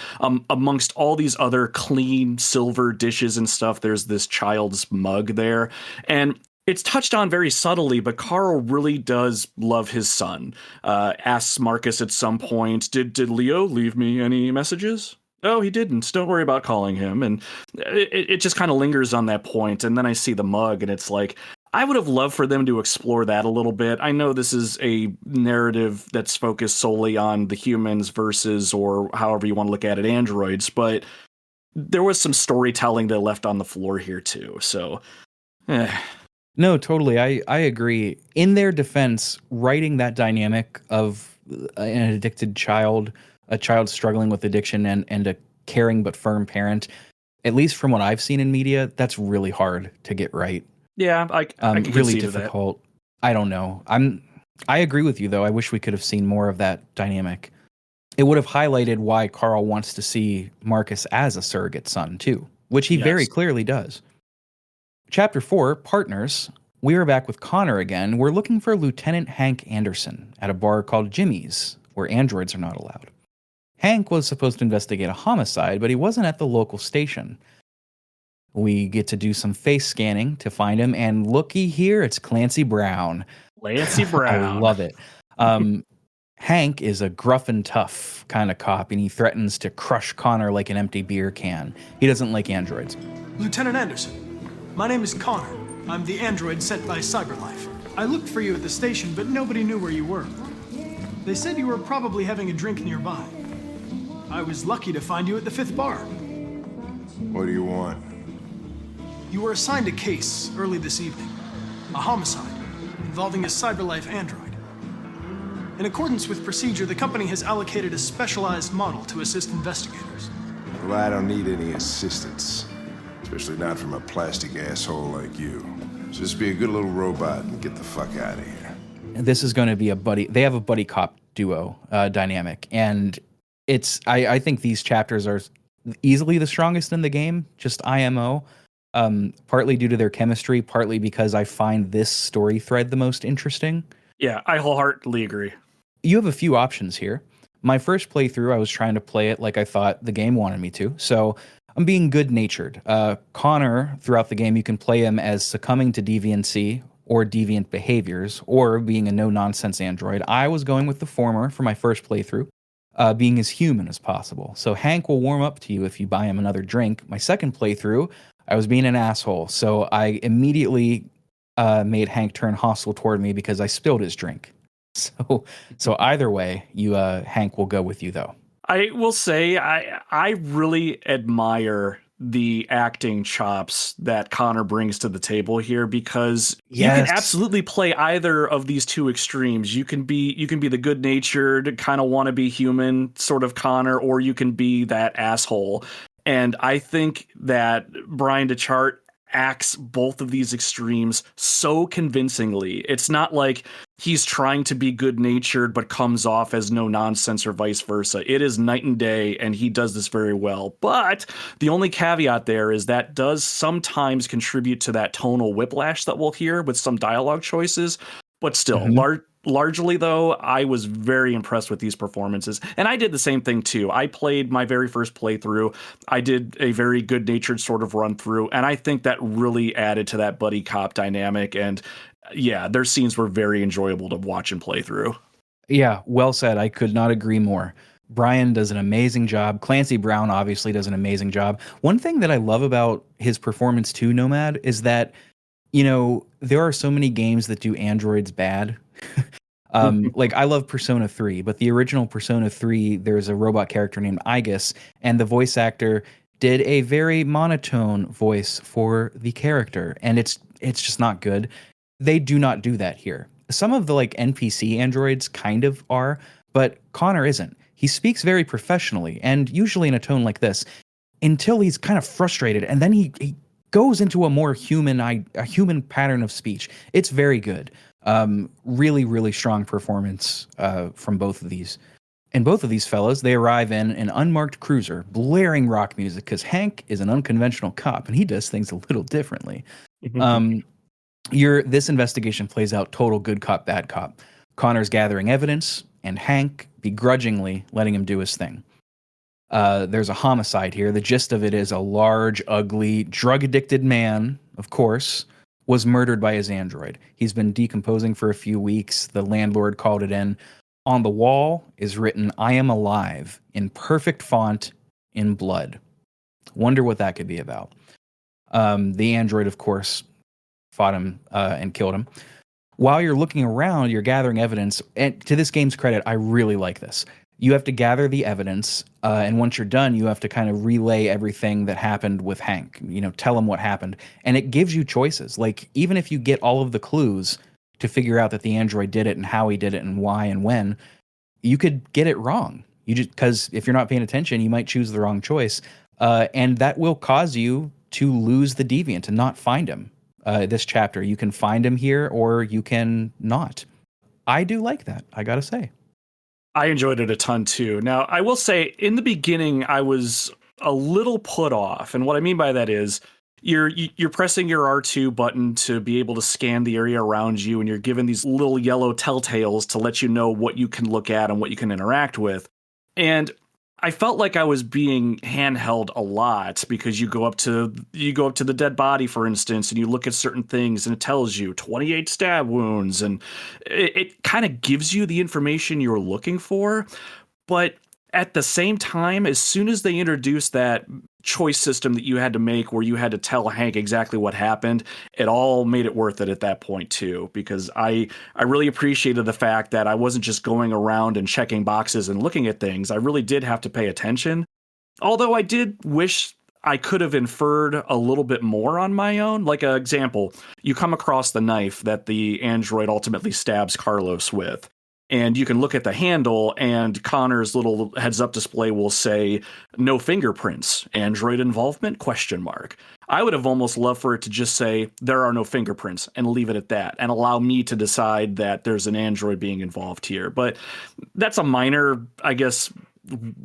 amongst all these other clean silver dishes and stuff, there's this child's mug there. And it's touched on very subtly, but Carl really does love his son. Asks Markus at some point, did Leo leave me any messages? Oh, he didn't. Don't worry about calling him. And it just kind of lingers on that point. And then I see the mug, and it's like, I would have loved for them to explore that a little bit. I know this is a narrative that's focused solely on the humans versus, or however you want to look at it, androids. But there was some storytelling that left on the floor here, too. So, No, totally. I agree. In their defense, writing that dynamic of an addicted child, a child struggling with addiction, and a caring but firm parent, at least from what I've seen in media, that's really hard to get right. Yeah, I can really conceive of that. difficult. I don't know. I agree with you, though. I wish we could have seen more of that dynamic. It would have highlighted why Carl wants to see Markus as a surrogate son, too, which he very clearly does. Chapter 4, Partners. We are back with Connor again. We're looking for Lieutenant Hank Anderson at a bar called Jimmy's, where androids are not allowed. Hank was supposed to investigate a homicide, but he wasn't at the local station. We get to do some face scanning to find him, and looky here, it's Clancy Brown. Clancy Brown. I love it. Hank is a gruff and tough kind of cop, and he threatens to crush Connor like an empty beer can. He doesn't like androids. Lieutenant Anderson, my name is Connor. I'm the android sent by CyberLife. I looked for you at the station, but nobody knew where you were. They said you were probably having a drink nearby. I was lucky to find you at the 5th bar. What do you want? You were assigned a case early this evening. A homicide involving a CyberLife android. In accordance with procedure, the company has allocated a specialized model to assist investigators. Well, I don't need any assistance. Especially not from a plastic asshole like you. Just be a good little robot and get the fuck out of here. And this is going to be they have a buddy cop duo dynamic, and I think these chapters are easily the strongest in the game, just IMO, partly due to their chemistry, partly because I find this story thread the most interesting. Yeah, I wholeheartedly agree. You have a few options here. My first playthrough, I was trying to play it like I thought the game wanted me to, so I'm being good-natured. Connor, throughout the game, you can play him as succumbing to deviancy or deviant behaviors, or being a no-nonsense android. I was going with the former for my first playthrough. Being as human as possible. So Hank will warm up to you if you buy him another drink. My second playthrough, I was being an asshole, so I immediately made Hank turn hostile toward me because I spilled his drink. So either way, Hank will go with you, though. I will say I really admire the acting chops that Connor brings to the table here, because you can absolutely play either of these two extremes. You can be the good-natured, kind of want to be human sort of Connor, or you can be that asshole. And I think that Brian DeChart acts both of these extremes so convincingly. It's not like he's trying to be good-natured but comes off as no nonsense, or vice versa. It is night and day, and he does this very well. But the only caveat there is that does sometimes contribute to that tonal whiplash that we'll hear with some dialogue choices. But still, largely, though, I was very impressed with these performances. And I did the same thing, too. I played my very first playthrough. I did a very good-natured sort of run-through, and I think that really added to that buddy cop dynamic. And yeah, their scenes were very enjoyable to watch and play through. Yeah, well said. I could not agree more. Brian does an amazing job. Clancy Brown obviously does an amazing job. One thing that I love about his performance, too, Nomad, is that, you know, there are so many games that do androids bad. Like, I love Persona 3, but the original Persona 3, there's a robot character named Aegis, and the voice actor did a very monotone voice for the character, and it's just not good. They do not do that here. Some of the like NPC androids kind of are, but Connor isn't. He speaks very professionally, and usually in a tone like this, until he's kind of frustrated, and then he goes into a more human pattern of speech. It's very good. Really, really strong performance from both of these. And both of these fellas, they arrive in an unmarked cruiser, blaring rock music, because Hank is an unconventional cop, and he does things a little differently. This investigation plays out total good cop, bad cop. Connor's gathering evidence, and Hank begrudgingly letting him do his thing. There's a homicide here. The gist of it is a large, ugly, drug-addicted man, of course, was murdered by his android. He's been decomposing for a few weeks. The landlord called it in. On the wall is written, "I am alive," in perfect font, in blood. Wonder what that could be about. The android, of course, fought him and killed him. While you're looking around, you're gathering evidence. And to this game's credit, I really like this. You have to gather the evidence, and once you're done, you have to kind of relay everything that happened with Hank. Tell him what happened. And it gives you choices. Like, even if you get all of the clues to figure out that the android did it and how he did it and why and when, you could get it wrong. Because if you're not paying attention, you might choose the wrong choice. And that will cause you to lose the deviant and not find him. This chapter, you can find him here or you can not. I do like that, I gotta say. I enjoyed it a ton too. Now, I will say in the beginning, I was a little put off. And what I mean by that is you're pressing your R2 button to be able to scan the area around you, and you're given these little yellow telltales to let you know what you can look at and what you can interact with. And I felt like I was being handheld a lot because you go up to the dead body, for instance, and you look at certain things and it tells you 28 stab wounds, and it kind of gives you the information you're looking for. But at the same time, as soon as they introduced that choice system that you had to make where you had to tell Hank exactly what happened, it all made it worth it at that point too, because I really appreciated the fact that I wasn't just going around and checking boxes and looking at things. I really did have to pay attention. Although I did wish I could have inferred a little bit more on my own. Like an example, you come across the knife that the android ultimately stabs Carlos with. And you can look at the handle, and Connor's little heads-up display will say, "No fingerprints. Android involvement? ? I would have almost loved for it to just say, "There are no fingerprints," and leave it at that, and allow me to decide that there's an android being involved here. But that's a minor, I guess,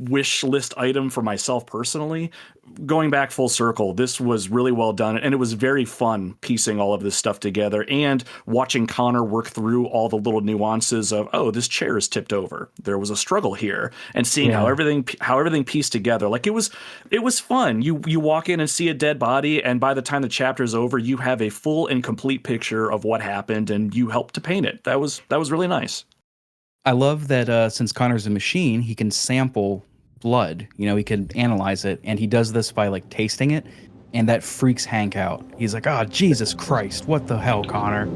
wish list item for myself personally. Going back full circle, this was really well done, and it was very fun piecing all of this stuff together and watching Connor work through all the little nuances of, oh, this chair is tipped over, there was a struggle here, and seeing how everything pieced together. Like, it was fun. You walk in and see a dead body, and by the time the chapter's over, you have a full and complete picture of what happened, and you helped to paint it. That was really nice. I love that since Connor's a machine, he can sample blood. He can analyze it, and he does this by like tasting it, and that freaks Hank out. He's like, "Oh, Jesus Christ, what the hell, Connor?"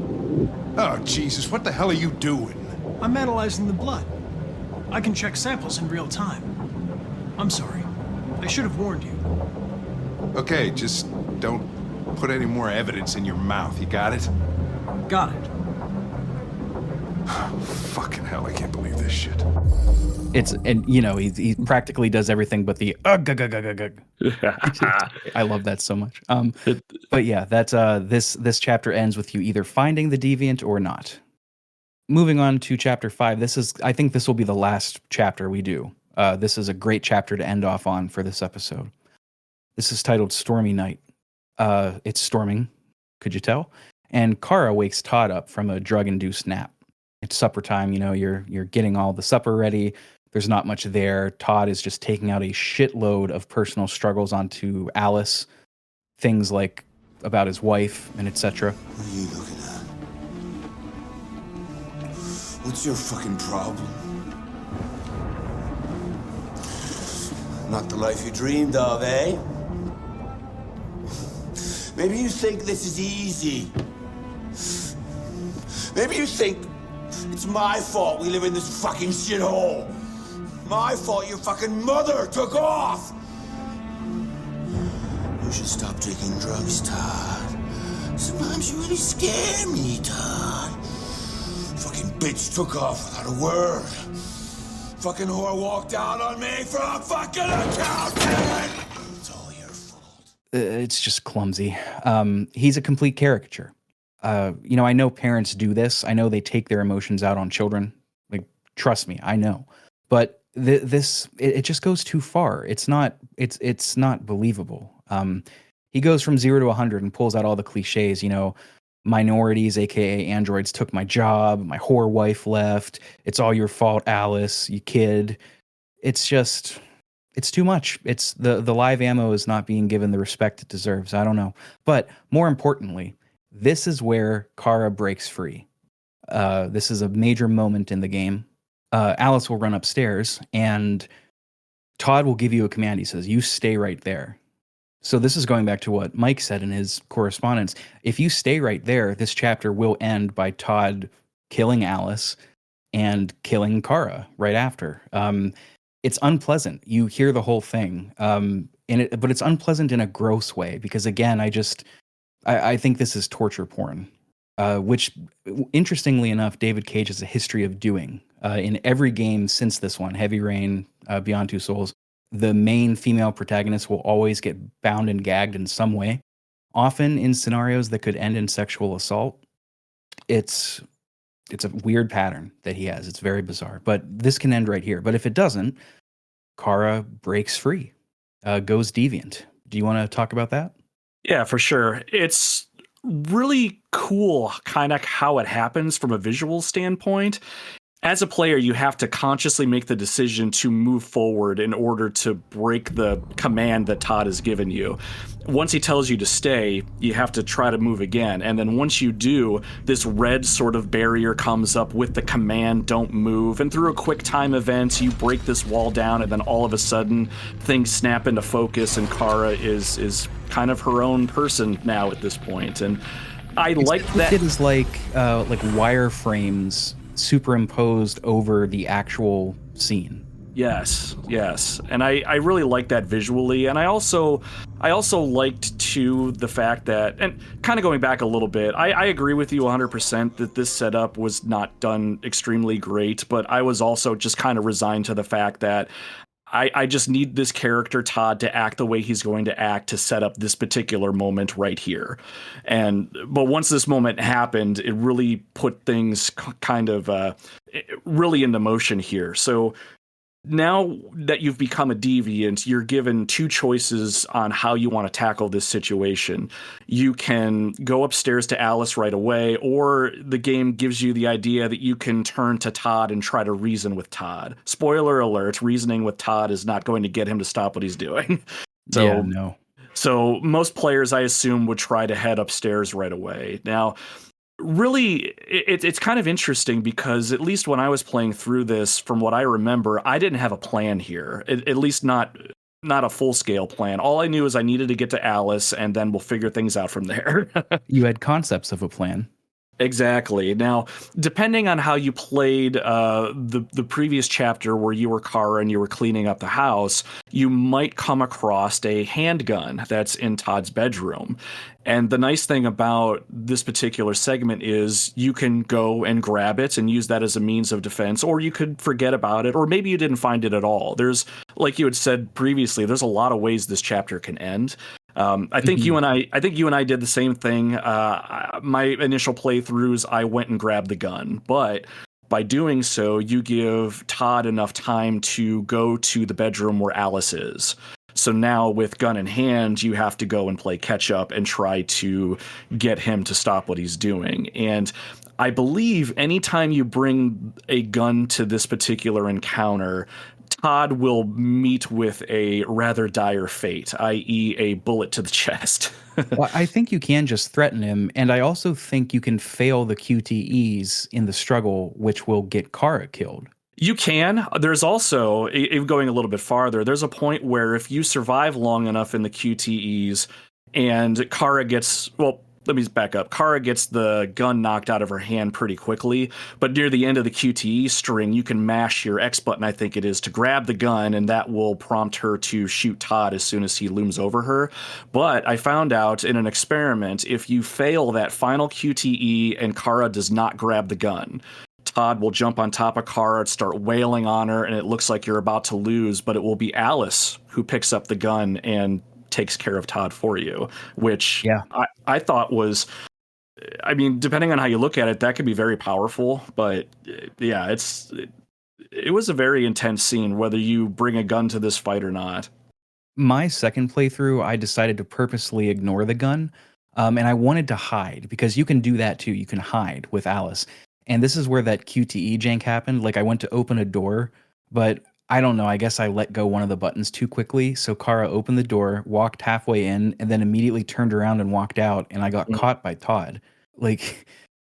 Oh, Jesus, what the hell are you doing? I'm analyzing the blood. I can check samples in real time. I'm sorry. I should have warned you. Okay, just don't put any more evidence in your mouth. You got it? Got it. Fucking hell, I can't believe this shit. He practically does everything but the I love that so much. But yeah, that's this chapter ends with you either finding the deviant or not. Moving on to chapter 5. I think this will be the last chapter we do. This is a great chapter to end off on for this episode. This is titled Stormy Night. It's storming, could you tell? And Kara wakes Todd up from a drug-induced nap. It's supper time, you're getting all the supper ready. There's not much there. Todd is just taking out a shitload of personal struggles onto Alice. Things like about his wife and etc. What are you looking at? What's your fucking problem? Not the life you dreamed of, eh? Maybe you think this is easy. Maybe you think it's my fault we live in this fucking shithole. My fault your fucking mother took off. You should stop taking drugs, Todd. Sometimes you really scare me, Todd. Fucking bitch took off without a word. Fucking whore walked out on me for a fucking accountant. It's all your fault. It's just clumsy. He's a complete caricature. I know parents do this. I know they take their emotions out on children. Like, trust me, I know. But it just goes too far. It's not believable. He goes from 0 to 100 and pulls out all the cliches, minorities, aka androids, took my job, my whore wife left, it's all your fault, Alice, you kid. It's too much. It's the live ammo is not being given the respect it deserves. I don't know. But more importantly, this is where Kara breaks free. This is a major moment in the game. Alice will run upstairs and Todd will give you a command. He says, "You stay right there." So this is going back to what Mike said in his correspondence. If you stay right there, this chapter will end by Todd killing Alice and killing Kara right after. It's unpleasant. You hear the whole thing, but it's unpleasant in a gross way because, again, I think this is torture porn, which, interestingly enough, David Cage has a history of doing in every game since this one, Heavy Rain, Beyond Two Souls. The main female protagonist will always get bound and gagged in some way, often in scenarios that could end in sexual assault. It's a weird pattern that he has. It's very bizarre, but this can end right here. But if it doesn't, Kara breaks free, goes deviant. Do you want to talk about that? Yeah, for sure. It's really cool kind of how it happens from a visual standpoint. As a player, you have to consciously make the decision to move forward in order to break the command that Todd has given you. Once he tells you to stay, you have to try to move again. And then once you do, this red sort of barrier comes up with the command, "Don't move." And through a quick time event, you break this wall down, and then all of a sudden, things snap into focus, and Kara is kind of her own person now at this point. And I like that. It is like wireframes superimposed over the actual scene. Yes. And I really like that visually. And I also liked too the fact that, and kind of going back a little bit, I agree with you 100% that this setup was not done extremely great, but I was also just kind of resigned to the fact that I just need this character, Todd, to act the way he's going to act to set up this particular moment right here. But once this moment happened, it really put things kind of really into motion here. So now that you've become a deviant, you're given two choices on how you want to tackle this situation. You can go upstairs to Alice right away, or the game gives you the idea that you can turn to Todd and try to reason with Todd. Spoiler alert, reasoning with Todd is not going to get him to stop what he's doing. So most players, I assume, would try to head upstairs right away. Now, really, it's kind of interesting because at least when I was playing through this, from what I remember, I didn't have a plan here, at least not a full-scale plan. All I knew is I needed to get to Alice, and then we'll figure things out from there. You had concepts of a plan. Exactly. Now, depending on how you played the previous chapter where you were Kara and you were cleaning up the house, you might come across a handgun that's in Todd's bedroom. And the nice thing about this particular segment is you can go and grab it and use that as a means of defense, or you could forget about it, or maybe you didn't find it at all. There's, like you had said previously, there's a lot of ways this chapter can end. I think you and I did the same thing. My initial playthroughs, I went and grabbed the gun, but by doing so, you give Todd enough time to go to the bedroom where Alice is. So now with gun in hand, you have to go and play catch up and try to get him to stop what he's doing. And I believe anytime you bring a gun to this particular encounter, Todd will meet with a rather dire fate, i.e. a bullet to the chest. Well, I think you can just threaten him, and I also think you can fail the QTEs in the struggle, which will get Kara killed. You can. There's also, going a little bit farther, there's a point where if you survive long enough in the QTEs and Kara gets, well, let me back up. Kara gets the gun knocked out of her hand pretty quickly, but near the end of the QTE string, you can mash your X button, I think it is, to grab the gun, and that will prompt her to shoot Todd as soon as he looms over her. But I found out in an experiment, if you fail that final QTE and Kara does not grab the gun, Todd will jump on top of Kara, start wailing on her, and it looks like you're about to lose, but it will be Alice who picks up the gun and takes care of Todd for you, which I thought was, I mean, depending on how you look at it, that could be very powerful, but yeah, It was a very intense scene, whether you bring a gun to this fight or not. My second playthrough, I decided to purposely ignore the gun, and I wanted to hide because you can do that too. You can hide with Alice, and this is where that QTE jank happened. Like I went to open a door, but I don't know. I guess I let go one of the buttons too quickly. So Kara opened the door, walked halfway in, and then immediately turned around and walked out, and I got caught by Todd. Like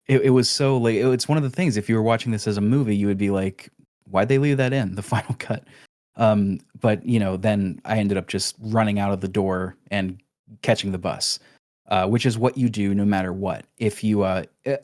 it was so like it's one of the things. If you were watching this as a movie, you would be like, "Why'd they leave that in the final cut?" But then I ended up just running out of the door and catching the bus, which is what you do no matter what. If you,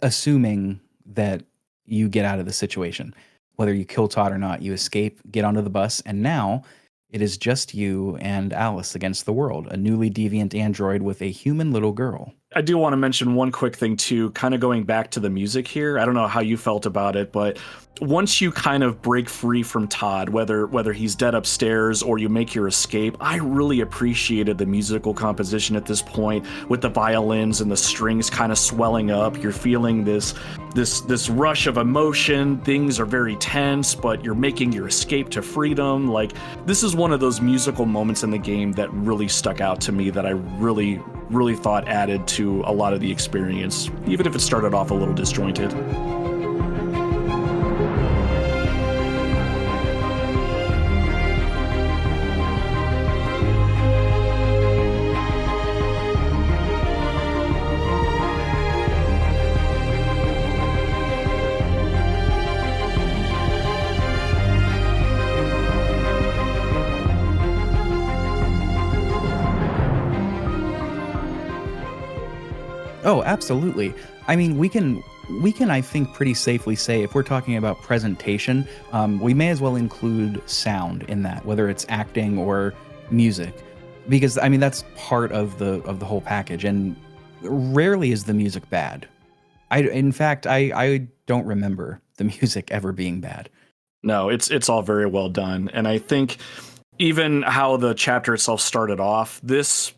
assuming that you get out of the situation, whether you kill Todd or not, you escape, get onto the bus, and now it is just you and Alice against the world, a newly deviant android with a human little girl. I do want to mention one quick thing too, kind of going back to the music here. I don't know how you felt about it, but once you kind of break free from Todd, whether he's dead upstairs or you make your escape, I really appreciated the musical composition at this point with the violins and the strings kind of swelling up. You're feeling this rush of emotion. Things are very tense, but you're making your escape to freedom. Like, this is one of those musical moments in the game that really stuck out to me that I really thought added to a lot of the experience, even if it started off a little disjointed. Oh, absolutely. I mean, we can, I think, pretty safely say if we're talking about presentation, we may as well include sound in that, whether it's acting or music, because I mean that's part of the whole package. And rarely is the music bad. In fact, I don't remember the music ever being bad. No, it's all very well done, and I think even how the chapter itself started off, this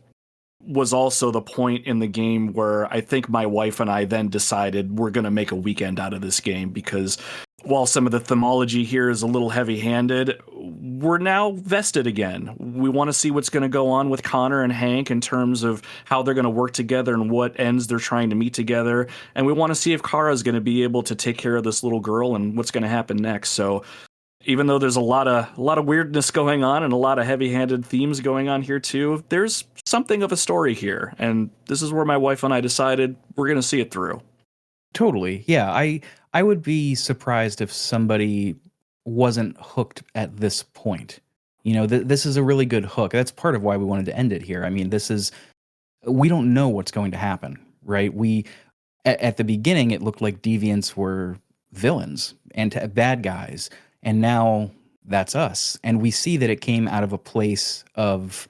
was also the point in the game where I think my wife and I then decided we're going to make a weekend out of this game, because while some of the themology here is a little heavy-handed, we're now vested again. We want to see what's going to go on with Connor and Hank in terms of how they're going to work together and what ends they're trying to meet together. And we want to see if Kara is going to be able to take care of this little girl and what's going to happen next. So even though there's a lot of weirdness going on and a lot of heavy-handed themes going on here too, there's something of a story here, and this is where my wife and I decided we're going to see it through. Totally. Yeah, I would be surprised if somebody wasn't hooked at this point. This is a really good hook. That's part of why we wanted to end it here. I mean, we don't know what's going to happen, right? At the beginning, it looked like deviants were villains and bad guys. And now that's us. And we see that it came out of a place of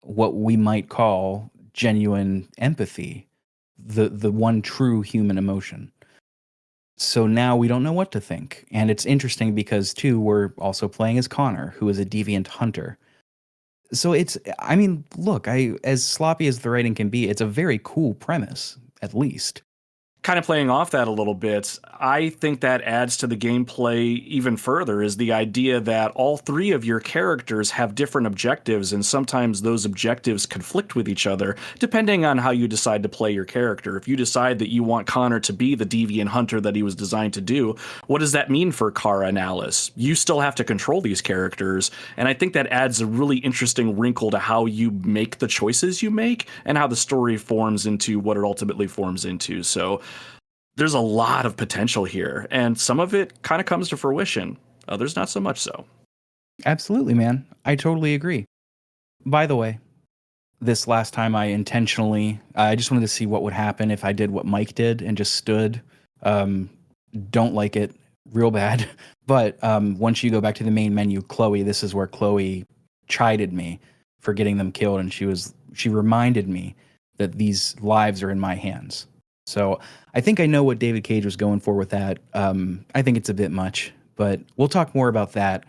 what we might call genuine empathy, the one true human emotion. So now we don't know what to think. And it's interesting because, too, we're also playing as Connor, who is a deviant hunter. So look, as sloppy as the writing can be, it's a very cool premise, at least. Kind of playing off that a little bit, I think that adds to the gameplay even further, is the idea that all three of your characters have different objectives, and sometimes those objectives conflict with each other, depending on how you decide to play your character. If you decide that you want Connor to be the deviant hunter that he was designed to do, what does that mean for Kara and Alice? You still have to control these characters, and I think that adds a really interesting wrinkle to how you make the choices you make, and how the story forms into what it ultimately forms into. So there's a lot of potential here, and some of it kind of comes to fruition. Others not so much so. Absolutely, man. I totally agree. By the way, this last time I just wanted to see what would happen if I did what Mike did and just stood. Don't like it real bad. But once you go back to the main menu, Chloe, this is where Chloe chided me for getting them killed, and she reminded me that these lives are in my hands. So I think I know what David Cage was going for with that. I think it's a bit much, but we'll talk more about that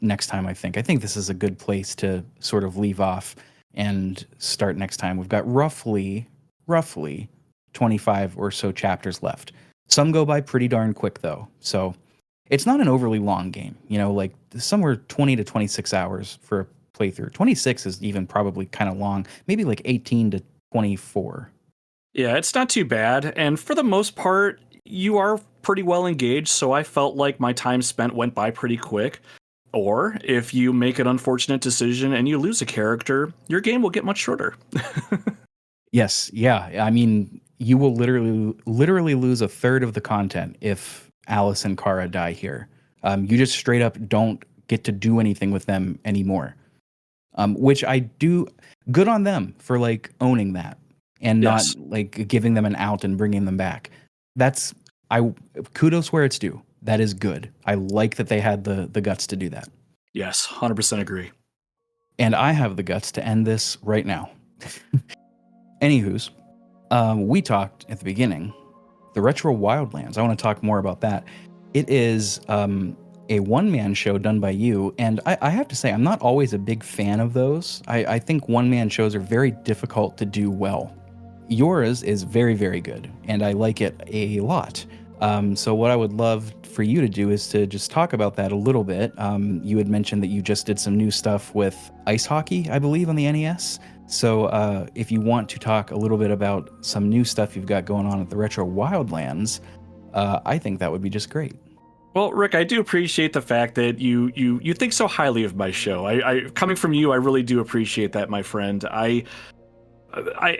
next time, I think. I think this is a good place to sort of leave off and start next time. We've got roughly 25 or so chapters left. Some go by pretty darn quick, though. So It's not an overly long game, like somewhere 20 to 26 hours for a playthrough. 26 is even probably kind of long, maybe like 18 to 24. Yeah, it's not too bad. And for the most part, you are pretty well engaged. So I felt like my time spent went by pretty quick. Or if you make an unfortunate decision and you lose a character, your game will get much shorter. Yes. Yeah. I mean, you will literally lose a third of the content if Alice and Kara die here. You just straight up don't get to do anything with them anymore. Which I do, good on them for like owning that and not like giving them an out and bringing them back. Kudos where it's due. That is good. I like that they had the guts to do that. Yes, 100% agree. And I have the guts to end this right now. Anywho's, we talked at the beginning, the Retro Wildlands. I want to talk more about that. It is a one-man show done by you, and I have to say, I'm not always a big fan of those. I think one-man shows are very difficult to do well. Yours is very, very good, and I like it a lot. So what I would love for you to do is to just talk about that a little bit. You had mentioned that you just did some new stuff with ice hockey, I believe, on the NES. So if you want to talk a little bit about some new stuff you've got going on at the Retro Wildlands, I think that would be just great. Well, Rick, I do appreciate the fact that you think so highly of my show. I coming from you, I really do appreciate that, my friend.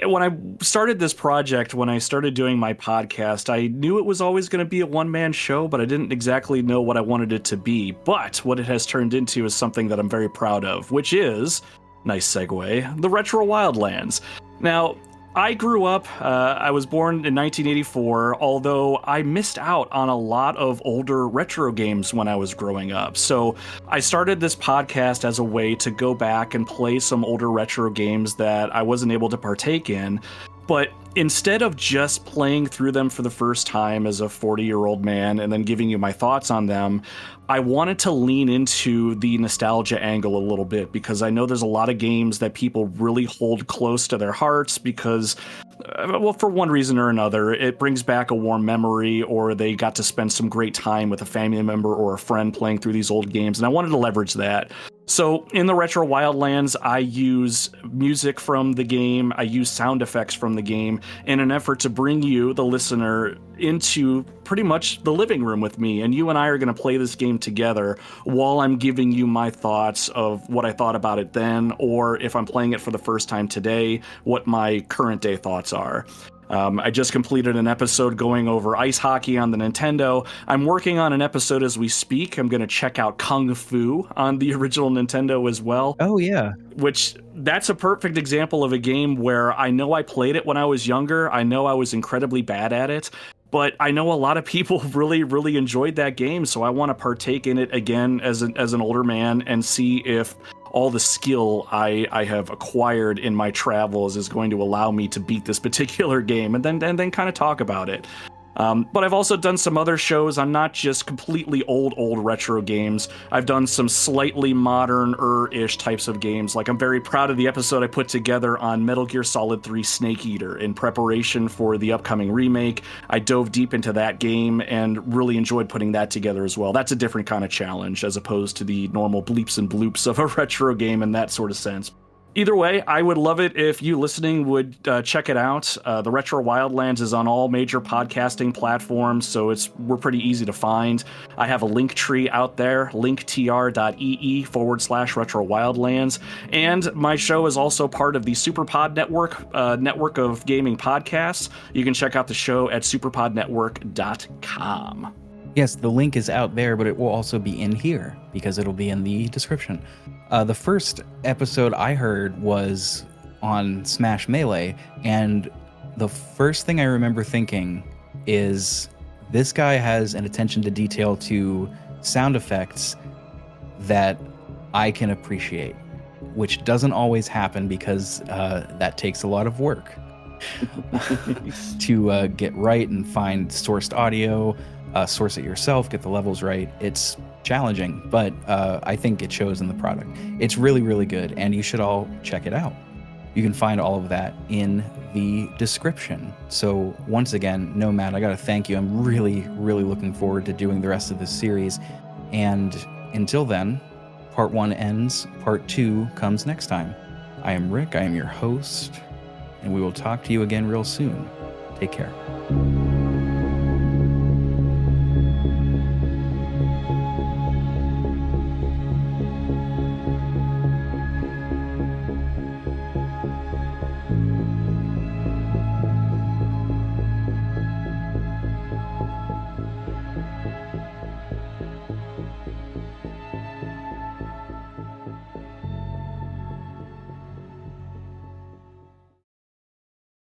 When I started this project, when I started doing my podcast, I knew it was always going to be a one-man show, but I didn't exactly know what I wanted it to be. But what it has turned into is something that I'm very proud of, which is, nice segue, the Retro Wildlands. Now, I grew up, I was born in 1984, although I missed out on a lot of older retro games when I was growing up. So I started this podcast as a way to go back and play some older retro games that I wasn't able to partake in. But instead of just playing through them for the first time as a 40-year-old man and then giving you my thoughts on them, I wanted to lean into the nostalgia angle a little bit, because I know there's a lot of games that people really hold close to their hearts because, well, for one reason or another, it brings back a warm memory, or they got to spend some great time with a family member or a friend playing through these old games, and I wanted to leverage that. So in the Retro Wildlands, I use music from the game, I use sound effects from the game in an effort to bring you, the listener, into pretty much the living room with me. And you and I are going to play this game together while I'm giving you my thoughts of what I thought about it then, or if I'm playing it for the first time today, what my current day thoughts are. I just completed an episode going over ice hockey on the Nintendo. I'm working on an episode as we speak. I'm going to check out Kung Fu on the original Nintendo as well. Oh, yeah. Which, that's a perfect example of a game where I know I played it when I was younger. I know I was incredibly bad at it. But I know a lot of people really, really enjoyed that game, so I want to partake in it again as an older man and see if all the skill I have acquired in my travels is going to allow me to beat this particular game, and then kind of talk about it. But I've also done some other shows on not just completely old retro games. I've done some slightly modern-ish types of games. Like, I'm very proud of the episode I put together on Metal Gear Solid 3 Snake Eater in preparation for the upcoming remake. I dove deep into that game and really enjoyed putting that together as well. That's a different kind of challenge as opposed to the normal bleeps and bloops of a retro game in that sort of sense. Either way, I would love it if you listening would check it out. The Retro Wildlands is on all major podcasting platforms, so we're pretty easy to find. I have a link tree out there, linktr.ee/Retro Wildlands. And my show is also part of the Superpod Network, network of gaming podcasts. You can check out the show at superpodnetwork.com. Yes, the link is out there, but it will also be in here because it'll be in the description. The first episode I heard was on Smash Melee, and the first thing I remember thinking is this guy has an attention to detail to sound effects that I can appreciate, which doesn't always happen because that takes a lot of work to get right and find sourced audio, source it yourself, get the levels right. It's challenging, but I think it shows in the product. It's really, really good, and you should all check it out. You can find all of that in the description. So once again, Nomad, I got to thank you. I'm really, really looking forward to doing the rest of this series. And until then, part 1 ends, part 2 comes next time. I am Rick, I am your host, and we will talk to you again real soon. Take care.